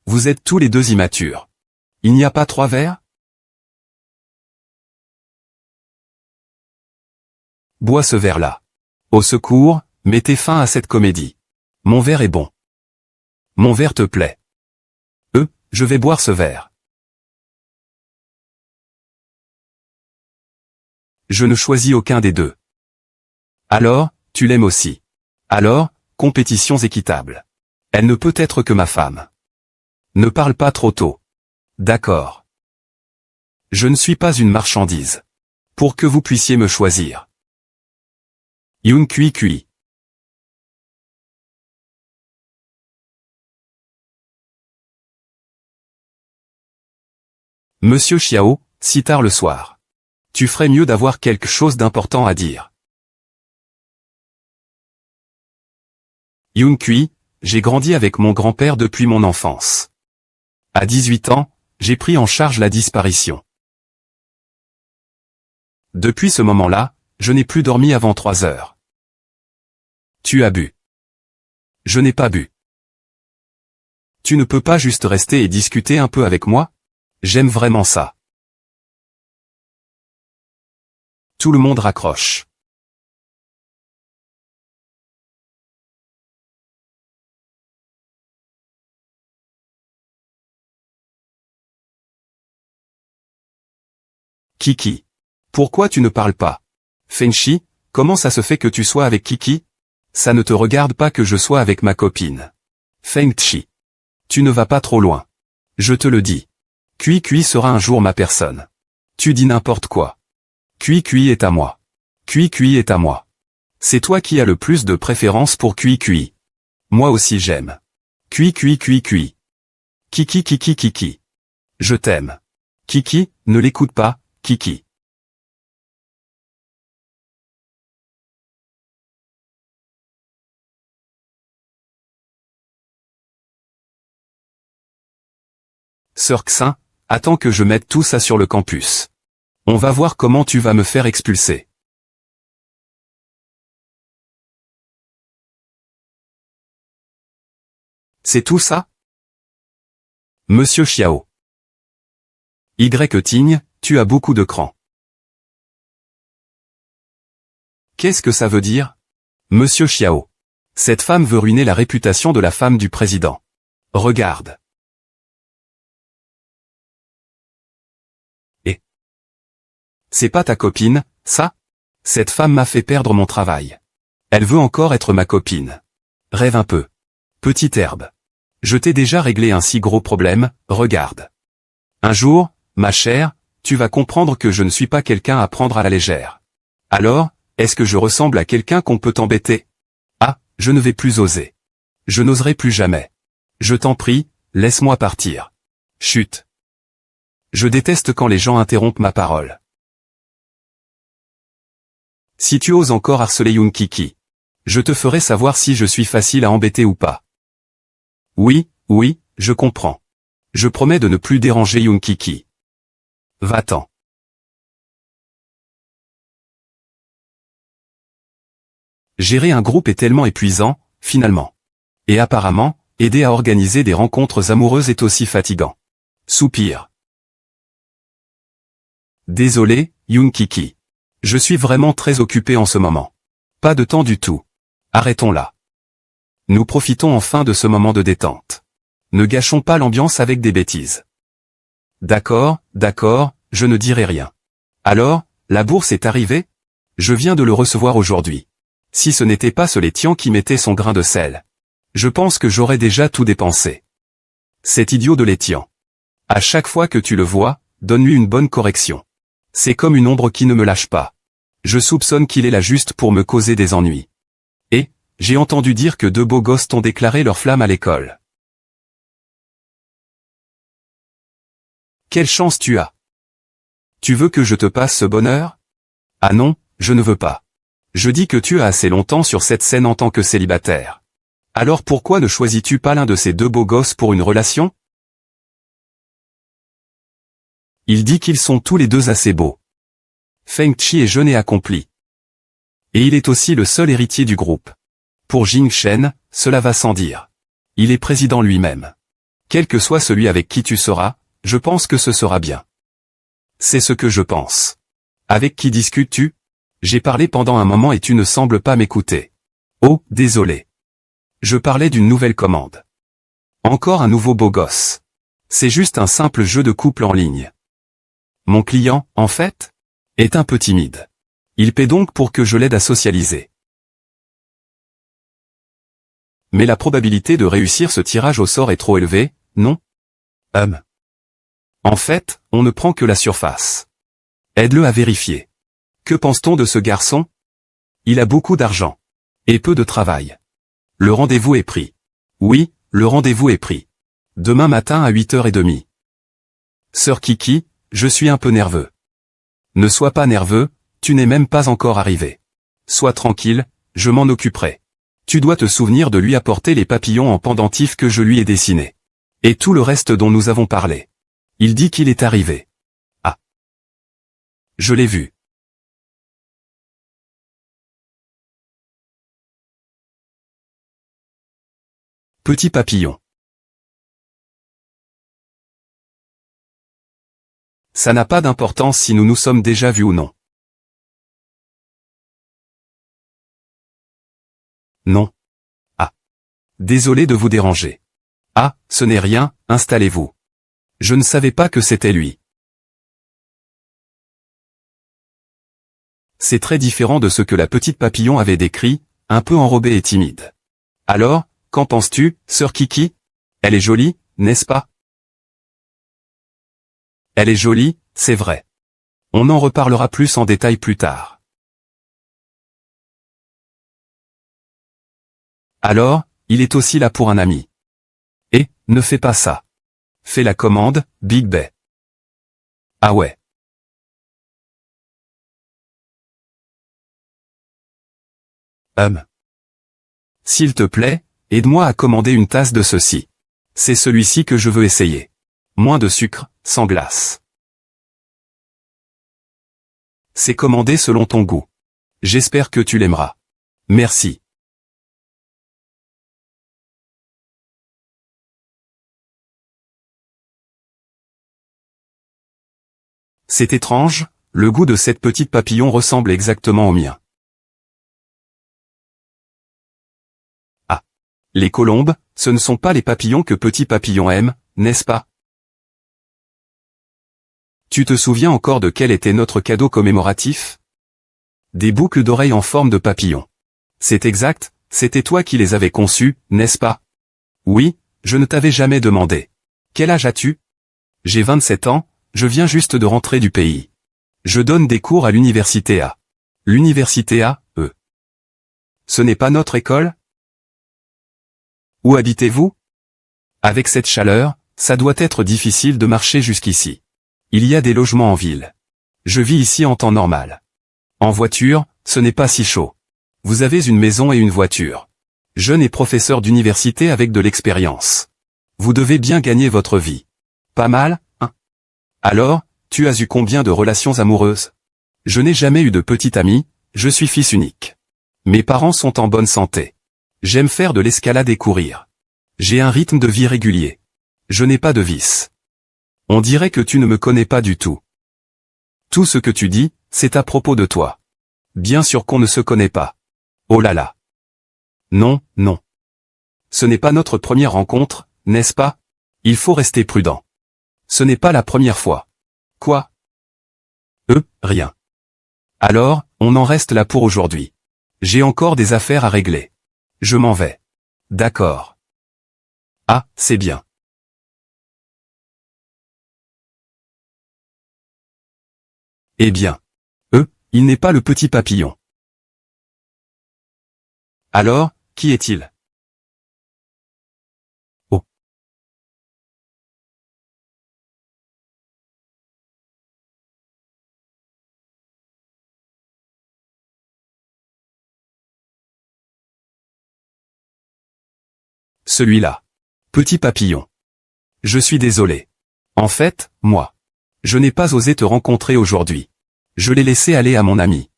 Vous êtes tous les deux immatures. Il n'y a pas 3 verres? Bois ce verre-là. Au secours, mettez fin à cette comédie. Mon verre est bon. Mon verre te plaît. Je vais boire ce verre. Je ne choisis aucun des deux. Alors, tu l'aimes aussi. Alors, compétitions équitables. Elle ne peut être que ma femme. Ne parle pas trop tôt. D'accord. Je ne suis pas une marchandise. Pour que vous puissiez me choisir. Yoon Kui. Monsieur Xiao, si tard le soir. Tu ferais mieux d'avoir quelque chose d'important à dire. Yoon Kui, j'ai grandi avec mon grand-père depuis mon enfance. À 18 ans, j'ai pris en charge la disparition. Depuis ce moment-là, je n'ai plus dormi avant 3 heures. Tu as bu. Je n'ai pas bu. Tu ne peux pas juste rester et discuter un peu avec moi? J'aime vraiment ça. Tout le monde raccroche. Kiki. Pourquoi tu ne parles pas? Fenchi, comment ça se fait que tu sois avec Kiki? Ça ne te regarde pas que je sois avec ma copine. Feng-chi. Tu ne vas pas trop loin. Je te le dis. Kui sera un jour ma personne. Tu dis n'importe quoi. Kui est à moi. Kui est à moi. C'est toi qui as le plus de préférence pour Kui. Moi aussi j'aime. Kui. Kiki. Je t'aime. Kiki, ne l'écoute pas, Kiki. Sœur Xin, attends que je mette tout ça sur le campus. On va voir comment tu vas me faire expulser. C'est tout ça? Monsieur Xiao. Tigne, tu as beaucoup de cran. Qu'est-ce que ça veut dire? Monsieur Xiao. Cette femme veut ruiner la réputation de la femme du président. Regarde. Et c'est pas ta copine, ça? Cette femme m'a fait perdre mon travail. Elle veut encore être ma copine. Rêve un peu. Petite herbe. Je t'ai déjà réglé un si gros problème, regarde. Un jour, ma chère, tu vas comprendre que je ne suis pas quelqu'un à prendre à la légère. Alors, est-ce que je ressemble à quelqu'un qu'on peut embêter? Ah, je ne vais plus oser. Je n'oserai plus jamais. Je t'en prie, laisse-moi partir. Chut. Je déteste quand les gens interrompent ma parole. Si tu oses encore harceler Yoon Kiki, je te ferai savoir si je suis facile à embêter ou pas. Oui, je comprends. Je promets de ne plus déranger Yoon Kiki. Va-t'en. Gérer un groupe est tellement épuisant, finalement. Et apparemment, aider à organiser des rencontres amoureuses est aussi fatigant. Soupir. Désolé, Yunkiki. Je suis vraiment très occupé en ce moment. Pas de temps du tout. Arrêtons là. Nous profitons enfin de ce moment de détente. Ne gâchons pas l'ambiance avec des bêtises. D'accord, je ne dirai rien. Alors, la bourse est arrivée? Je viens de le recevoir aujourd'hui. Si ce n'était pas ce laitian qui mettait son grain de sel. Je pense que j'aurais déjà tout dépensé. Cet idiot de laitian. À chaque fois que tu le vois, donne-lui une bonne correction. C'est comme une ombre qui ne me lâche pas. Je soupçonne qu'il est là juste pour me causer des ennuis. Et, j'ai entendu dire que 2 beaux gosses t'ont déclaré leur flamme à l'école. Quelle chance tu as. Tu veux que je te passe ce bonheur? Ah non, je ne veux pas. Je dis que tu as assez longtemps sur cette scène en tant que célibataire. Alors pourquoi ne choisis-tu pas l'un de ces 2 beaux gosses pour une relation? Il dit qu'ils sont tous les 2 assez beaux. Feng Chi est jeune et accompli. Et il est aussi le seul héritier du groupe. Pour Jing Shen, cela va sans dire. Il est président lui-même. Quel que soit celui avec qui tu seras, je pense que ce sera bien. C'est ce que je pense. Avec qui discutes-tu? J'ai parlé pendant un moment et tu ne sembles pas m'écouter. Oh, désolé. Je parlais d'une nouvelle commande. Encore un nouveau beau gosse. C'est juste un simple jeu de couple en ligne. Mon client, en fait, est un peu timide. Il paie donc pour que je l'aide à socialiser. Mais la probabilité de réussir ce tirage au sort est trop élevée, non? En fait, on ne prend que la surface. Aide-le à vérifier. Que pense-t-on de ce garçon? Il a beaucoup d'argent. Et peu de travail. Le rendez-vous est pris. Oui, le rendez-vous est pris. Demain matin à 8h30. Sœur Kiki, je suis un peu nerveux. Ne sois pas nerveux, tu n'es même pas encore arrivé. Sois tranquille, je m'en occuperai. Tu dois te souvenir de lui apporter les papillons en pendentif que je lui ai dessinés. Et tout le reste dont nous avons parlé. Il dit qu'il est arrivé. Ah. Je l'ai vu. Petit papillon. Ça n'a pas d'importance si nous nous sommes déjà vus ou non. Non. Ah. Désolé de vous déranger. Ah, ce n'est rien, installez-vous. Je ne savais pas que c'était lui. C'est très différent de ce que la petite papillon avait décrit, un peu enrobée et timide. Alors, qu'en penses-tu, sœur Kiki? Elle est jolie, n'est-ce pas? Elle est jolie, c'est vrai. On en reparlera plus en détail plus tard. Alors, il est aussi là pour un ami. Et, ne fais pas ça. Fais la commande, Big Bay. Ah ouais. S'il te plaît, aide-moi à commander une tasse de ceci. C'est celui-ci que je veux essayer. Moins de sucre, sans glace. C'est commandé selon ton goût. J'espère que tu l'aimeras. Merci. C'est étrange, le goût de cette petite papillon ressemble exactement au mien. Ah. Les colombes, ce ne sont pas les papillons que Petit Papillon aime, n'est-ce pas? Tu te souviens encore de quel était notre cadeau commémoratif? Des boucles d'oreilles en forme de papillon. C'est exact, c'était toi qui les avais conçues, n'est-ce pas? Oui, je ne t'avais jamais demandé. Quel âge as-tu? J'ai 27 ans, je viens juste de rentrer du pays. Je donne des cours à l'université A. L'université A, Ce n'est pas notre école? Où habitez-vous? Avec cette chaleur, ça doit être difficile de marcher jusqu'ici. Il y a des logements en ville. Je vis ici en temps normal. En voiture, ce n'est pas si chaud. Vous avez une maison et une voiture. Jeune et professeur d'université avec de l'expérience. Vous devez bien gagner votre vie. Pas mal, hein? Alors, tu as eu combien de relations amoureuses? Je n'ai jamais eu de petite amie, je suis fils unique. Mes parents sont en bonne santé. J'aime faire de l'escalade et courir. J'ai un rythme de vie régulier. Je n'ai pas de vices. On dirait que tu ne me connais pas du tout. Tout ce que tu dis, c'est à propos de toi. Bien sûr qu'on ne se connaît pas. Oh là là. Non, non. Ce n'est pas notre première rencontre, n'est-ce pas? Il faut rester prudent. Ce n'est pas la première fois. Quoi? Rien. Alors, on en reste là pour aujourd'hui. J'ai encore des affaires à régler. Je m'en vais. D'accord. Ah, c'est bien. Eh bien. Il n'est pas le petit papillon. Alors, qui est-il? Oh. Celui-là. Petit papillon. Je suis désolé. En fait, moi. Je n'ai pas osé te rencontrer aujourd'hui. Je l'ai laissé aller à mon ami.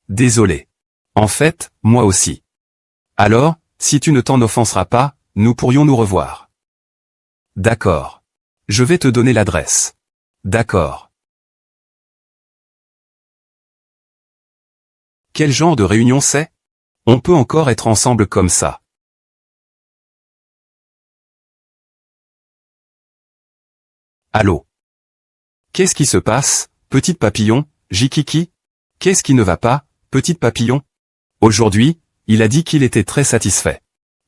Désolé. En fait, moi aussi. Alors, si tu ne t'en offenseras pas, nous pourrions nous revoir. D'accord. Je vais te donner l'adresse. D'accord. Quel genre de réunion c'est? On peut encore être ensemble comme ça. Allô? Qu'est-ce qui se passe, petite papillon, Jikiki? Qu'est-ce qui ne va pas, petite papillon? Aujourd'hui, il a dit qu'il était très satisfait.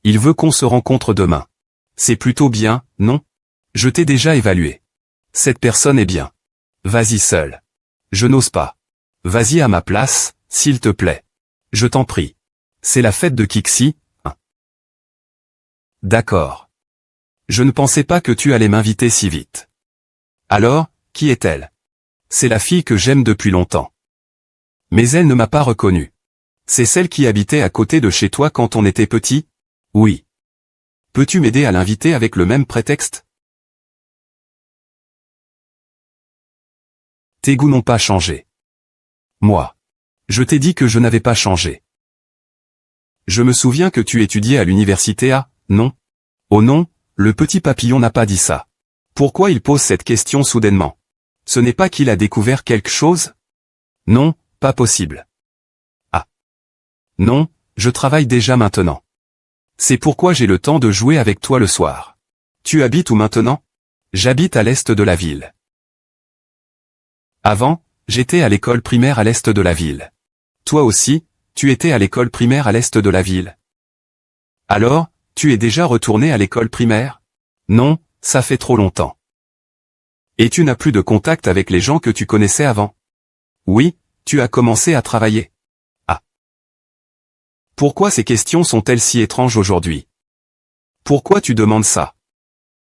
Il veut qu'on se rencontre demain. C'est plutôt bien, non? Je t'ai déjà évalué. Cette personne est bien. Vas-y seul. Je n'ose pas. Vas-y à ma place, s'il te plaît. Je t'en prie. C'est la fête de Kixi, hein? D'accord. Je ne pensais pas que tu allais m'inviter si vite. Alors, qui est-elle? C'est la fille que j'aime depuis longtemps. Mais elle ne m'a pas reconnu. C'est celle qui habitait à côté de chez toi quand on était petit? Oui. Peux-tu m'aider à l'inviter avec le même prétexte? Tes goûts n'ont pas changé. Moi. Je t'ai dit que je n'avais pas changé. Je me souviens que tu étudiais à l'université à, non? Oh non, le petit papillon n'a pas dit ça. Pourquoi il pose cette question soudainement? Ce n'est pas qu'il a découvert quelque chose? Non, pas possible. Ah. Non, je travaille déjà maintenant. C'est pourquoi j'ai le temps de jouer avec toi le soir. Tu habites où maintenant? J'habite à l'est de la ville. Avant, j'étais à l'école primaire à l'est de la ville. Toi aussi, tu étais à l'école primaire à l'est de la ville. Alors, tu es déjà retourné à l'école primaire? Non, ça fait trop longtemps. Et tu n'as plus de contact avec les gens que tu connaissais avant? Oui, tu as commencé à travailler. Ah. Pourquoi ces questions sont-elles si étranges aujourd'hui? Pourquoi tu demandes ça?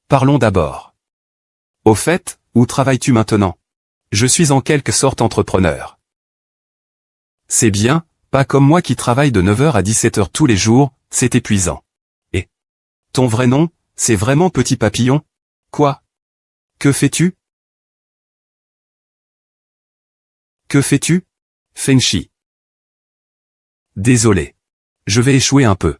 Parlons d'abord. Au fait, où travailles-tu maintenant? Je suis en quelque sorte entrepreneur. C'est bien, pas comme moi qui travaille de 9 h à 17 h tous les jours, c'est épuisant. Et ton vrai nom, c'est vraiment Petit Papillon? Quoi? Que fais-tu? Que fais-tu? Fenshi. Désolé. Je vais échouer un peu.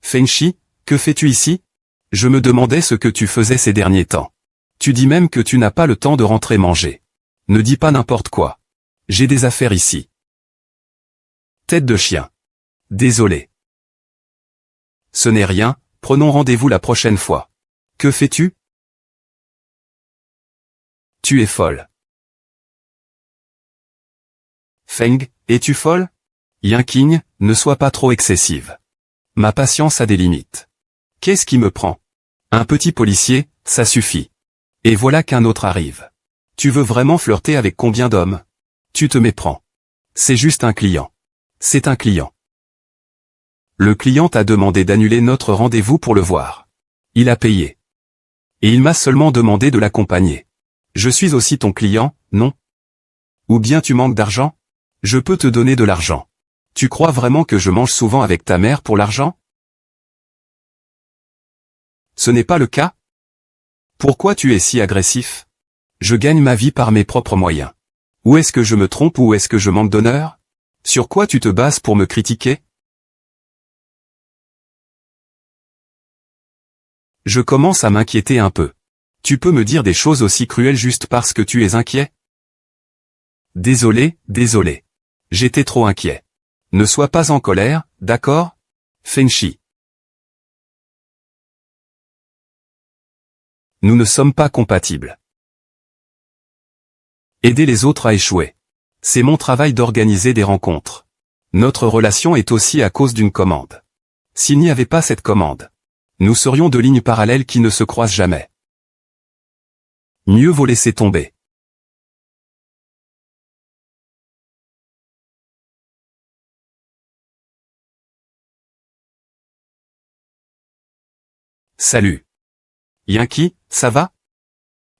Fenshi, que fais-tu ici? Je me demandais ce que tu faisais ces derniers temps. Tu dis même que tu n'as pas le temps de rentrer manger. Ne dis pas n'importe quoi. J'ai des affaires ici. Tête de chien. Désolé. Ce n'est rien, prenons rendez-vous la prochaine fois. Que fais-tu? Tu es folle. Feng, es-tu folle? Yanqing, ne sois pas trop excessive. Ma patience a des limites. Qu'est-ce qui me prend? Un petit policier, ça suffit. Et voilà qu'un autre arrive. Tu veux vraiment flirter avec combien d'hommes? Tu te méprends. C'est juste un client. C'est un client. Le client t'a demandé d'annuler notre rendez-vous pour le voir. Il a payé. Et il m'a seulement demandé de l'accompagner. Je suis aussi ton client, non? Ou bien tu manques d'argent? Je peux te donner de l'argent. Tu crois vraiment que je mange souvent avec ta mère pour l'argent? Ce n'est pas le cas? Pourquoi tu es si agressif? Je gagne ma vie par mes propres moyens. Ou est-ce que je me trompe ou est-ce que je manque d'honneur? Sur quoi tu te bases pour me critiquer? Je commence à m'inquiéter un peu. Tu peux me dire des choses aussi cruelles juste parce que tu es inquiet? Désolé, désolé. J'étais trop inquiet. Ne sois pas en colère, d'accord? Fenshi. Nous ne sommes pas compatibles. Aider les autres à échouer. C'est mon travail d'organiser des rencontres. Notre relation est aussi à cause d'une commande. S'il n'y avait pas cette commande, nous serions deux lignes parallèles qui ne se croisent jamais. Mieux vaut laisser tomber. Salut. Yankee, ça va?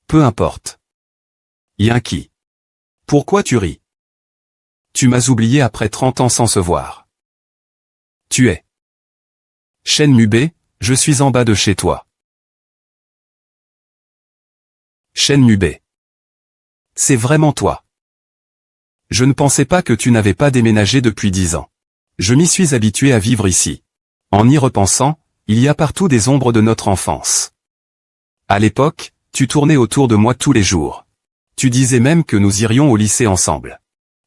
Peu importe. Yankee. Pourquoi tu ris? Tu m'as oublié après 30 ans sans se voir. Tu es. Shenmue, je suis en bas de chez toi. Shenmue. C'est vraiment toi. Je ne pensais pas que tu n'avais pas déménagé depuis 10 ans. Je m'y suis habitué à vivre ici. En y repensant, il y a partout des ombres de notre enfance. À l'époque, tu tournais autour de moi tous les jours. Tu disais même que nous irions au lycée ensemble.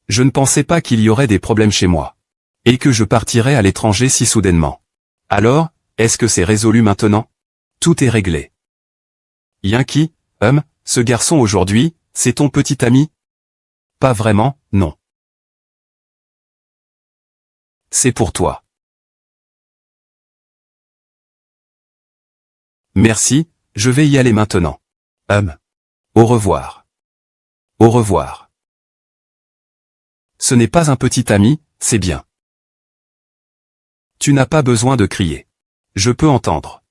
Je ne pensais pas qu'il y aurait des problèmes chez moi. Et que je partirais à l'étranger si soudainement. Alors, est-ce que c'est résolu maintenant? Tout est réglé. Yankee, ce garçon aujourd'hui, c'est ton petit ami? Pas vraiment, non. C'est pour toi. Merci, je vais y aller maintenant. Au revoir. Au revoir. Ce n'est pas un petit ami, c'est bien. Tu n'as pas besoin de crier. Je peux entendre.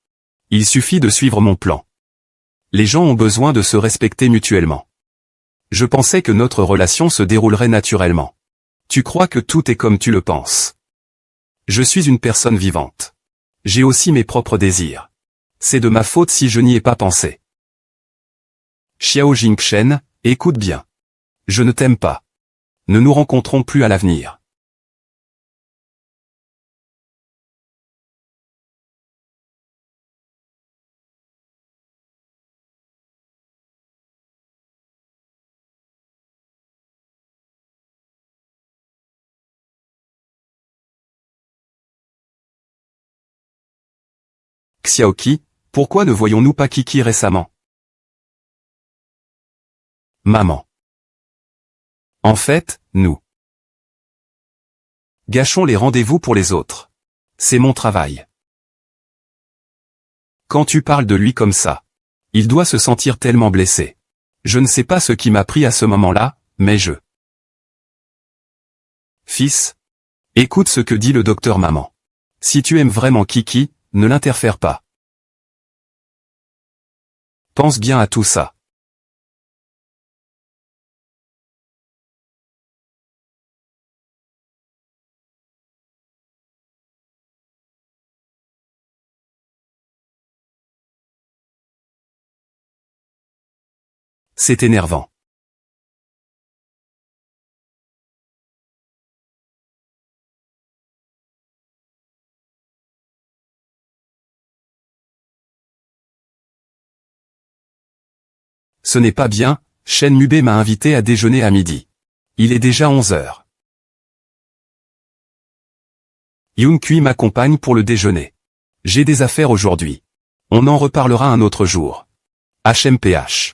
Il suffit de suivre mon plan. Les gens ont besoin de se respecter mutuellement. Je pensais que notre relation se déroulerait naturellement. Tu crois que tout est comme tu le penses. Je suis une personne vivante. J'ai aussi mes propres désirs. C'est de ma faute si je n'y ai pas pensé. Xiao Jingchen, écoute bien. Je ne t'aime pas. Ne nous rencontrons plus à l'avenir. Xiaoqi, pourquoi ne voyons-nous pas Kiki récemment? Maman. En fait, nous gâchons les rendez-vous pour les autres. C'est mon travail. Quand tu parles de lui comme ça, il doit se sentir tellement blessé. Je ne sais pas ce qui m'a pris à ce moment-là, mais je... Fils, écoute ce que dit le docteur maman. Si tu aimes vraiment Kiki, ne l'interfère pas. Pense bien à tout ça. C'est énervant. Ce n'est pas bien, Shenmue m'a invité à déjeuner à midi. Il est déjà 11 heures. Yunkui m'accompagne pour le déjeuner. J'ai des affaires aujourd'hui. On en reparlera un autre jour. HMPH.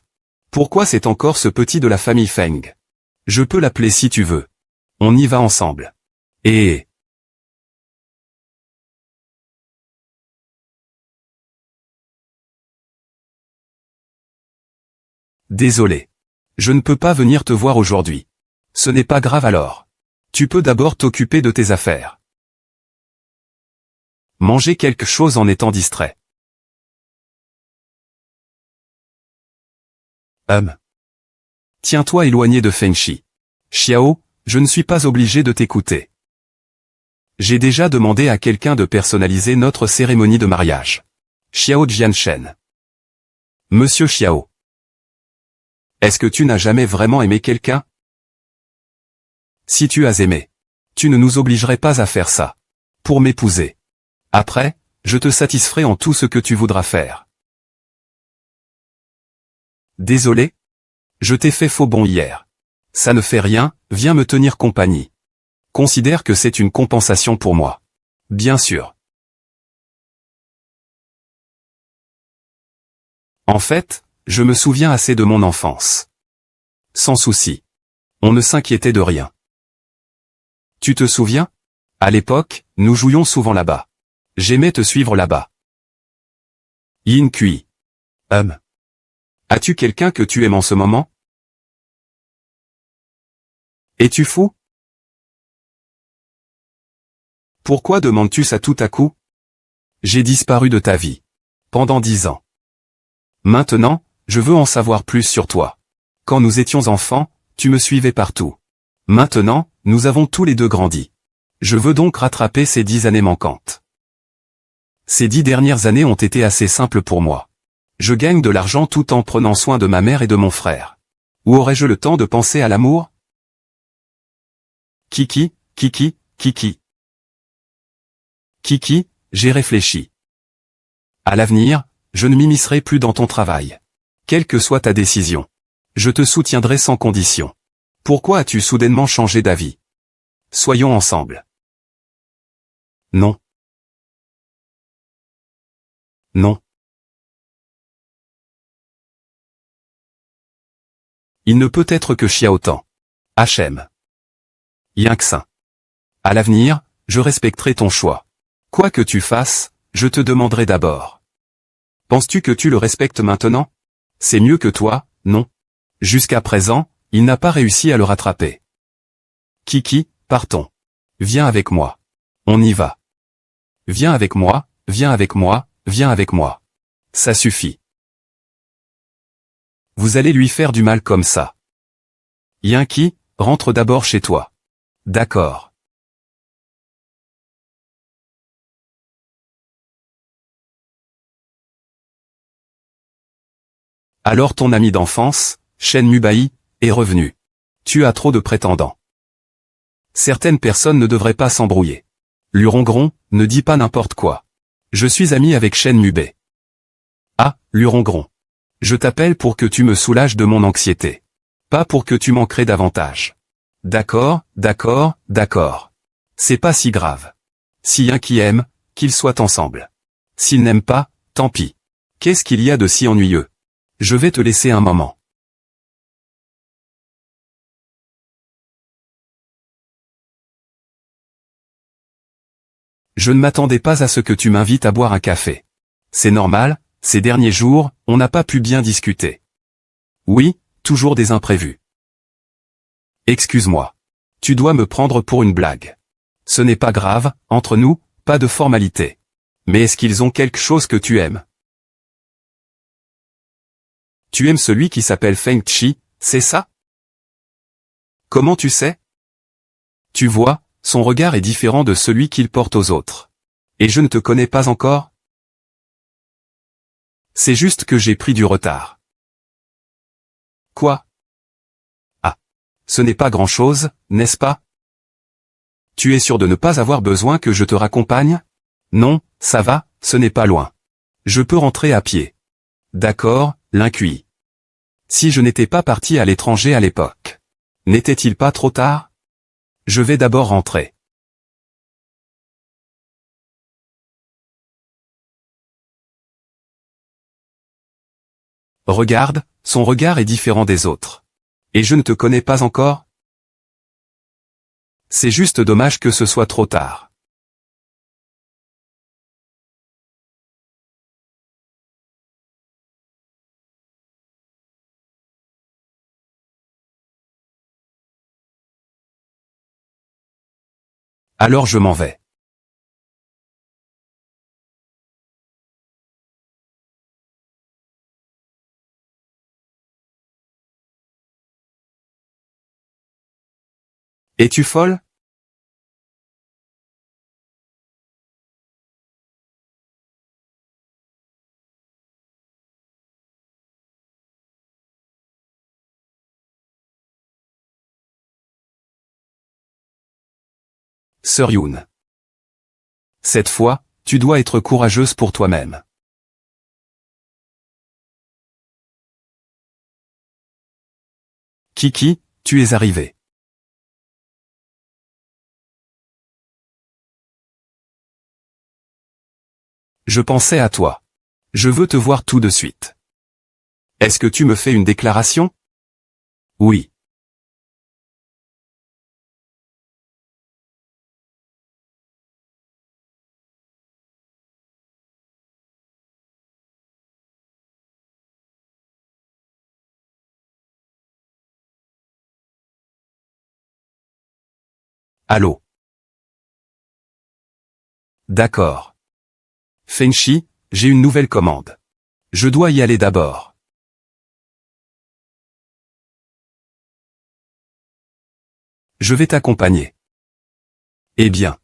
Pourquoi c'est encore ce petit de la famille Feng? Je peux l'appeler si tu veux. On y va ensemble. Et... Désolé. Je ne peux pas venir te voir aujourd'hui. Ce n'est pas grave alors. Tu peux d'abord t'occuper de tes affaires. Manger quelque chose en étant distrait. Tiens-toi éloigné de Fengshi. Xiao, je ne suis pas obligé de t'écouter. J'ai déjà demandé à quelqu'un de personnaliser notre cérémonie de mariage. Xiao Jianshen. Monsieur Xiao. Est-ce que tu n'as jamais vraiment aimé quelqu'un? Si tu as aimé, Tu ne nous obligerais pas à faire ça. Pour m'épouser. Après, je te satisferai en tout ce que tu voudras faire. Désolé? Je t'ai fait faux bond hier. Ça ne fait rien, viens me tenir compagnie. Considère que c'est une compensation pour moi. Bien sûr. En fait, je me souviens assez de mon enfance. Sans souci. On ne s'inquiétait de rien. Tu te souviens? À l'époque, nous jouions souvent là-bas. J'aimais te suivre là-bas. Yin Kui. As-tu quelqu'un que tu aimes en ce moment? Es-tu fou? Pourquoi demandes-tu ça tout à coup? J'ai disparu de ta vie. Pendant 10 ans. Maintenant, je veux en savoir plus sur toi. Quand nous étions enfants, tu me suivais partout. Maintenant, nous avons tous les deux grandi. Je veux donc rattraper ces 10 années manquantes. Ces 10 dernières années ont été assez simples pour moi. Je gagne de l'argent tout en prenant soin de ma mère et de mon frère. Où aurais-je le temps de penser à l'amour? Kiki, Kiki, Kiki. Kiki, j'ai réfléchi. À l'avenir, je ne m'immiscerai plus dans ton travail. Quelle que soit ta décision. Je te soutiendrai sans condition. Pourquoi as-tu soudainement changé d'avis? Soyons ensemble. Non. Non. Il ne peut être que Xiaotan. HM. Yingxin. À l'avenir, je respecterai ton choix. Quoi que tu fasses, je te demanderai d'abord. Penses-tu que tu le respectes maintenant? C'est mieux que toi, non? Jusqu'à présent, il n'a pas réussi à le rattraper. Kiki, partons. Viens avec moi. On y va. Viens avec moi, viens avec moi, viens avec moi. Ça suffit. Vous allez lui faire du mal comme ça. Yinki, rentre d'abord chez toi. D'accord. Alors ton ami d'enfance, Shen Mubai, est revenu. Tu as trop de prétendants. Certaines personnes ne devraient pas s'embrouiller. Lurongron, ne dis pas n'importe quoi. Je suis ami avec Shen Mubei. Ah, Lurongron. Je t'appelle pour que tu me soulages de mon anxiété. Pas pour que tu m'en crées davantage. D'accord, d'accord, d'accord. C'est pas si grave. Si un qui aime, qu'ils soient ensemble. S'ils n'aiment pas, tant pis. Qu'est-ce qu'il y a de si ennuyeux? Je vais te laisser un moment. Je ne m'attendais pas à ce que tu m'invites à boire un café. C'est normal, ces derniers jours, on n'a pas pu bien discuter. Oui, toujours des imprévus. Excuse-moi. Tu dois me prendre pour une blague. Ce n'est pas grave, entre nous, pas de formalité. Mais est-ce qu'ils ont quelque chose que tu aimes? Tu aimes celui qui s'appelle Feng Chi, c'est ça? Comment tu sais? Tu vois, son regard est différent de celui qu'il porte aux autres. Et je ne te connais pas encore? C'est juste que j'ai pris du retard. Quoi? Ah. Ce n'est pas grand-chose, n'est-ce pas? Tu es sûr de ne pas avoir besoin que je te raccompagne? Non, ça va, ce n'est pas loin. Je peux rentrer à pied. D'accord, l'incuit. Si je n'étais pas parti à l'étranger à l'époque. N'était-il pas trop tard? Je vais d'abord rentrer. Regarde, son regard est différent des autres. Et je ne te connais pas encore? C'est juste dommage que ce soit trop tard. Alors je m'en vais. Es-tu folle? Sœur Yoon. Cette fois, tu dois être courageuse pour toi-même. Kiki, tu es arrivé. Je pensais à toi. Je veux te voir tout de suite. Est-ce que tu me fais une déclaration? Oui. Allô? D'accord. Fenchi, j'ai une nouvelle commande. Je dois y aller d'abord. Je vais t'accompagner. Eh bien.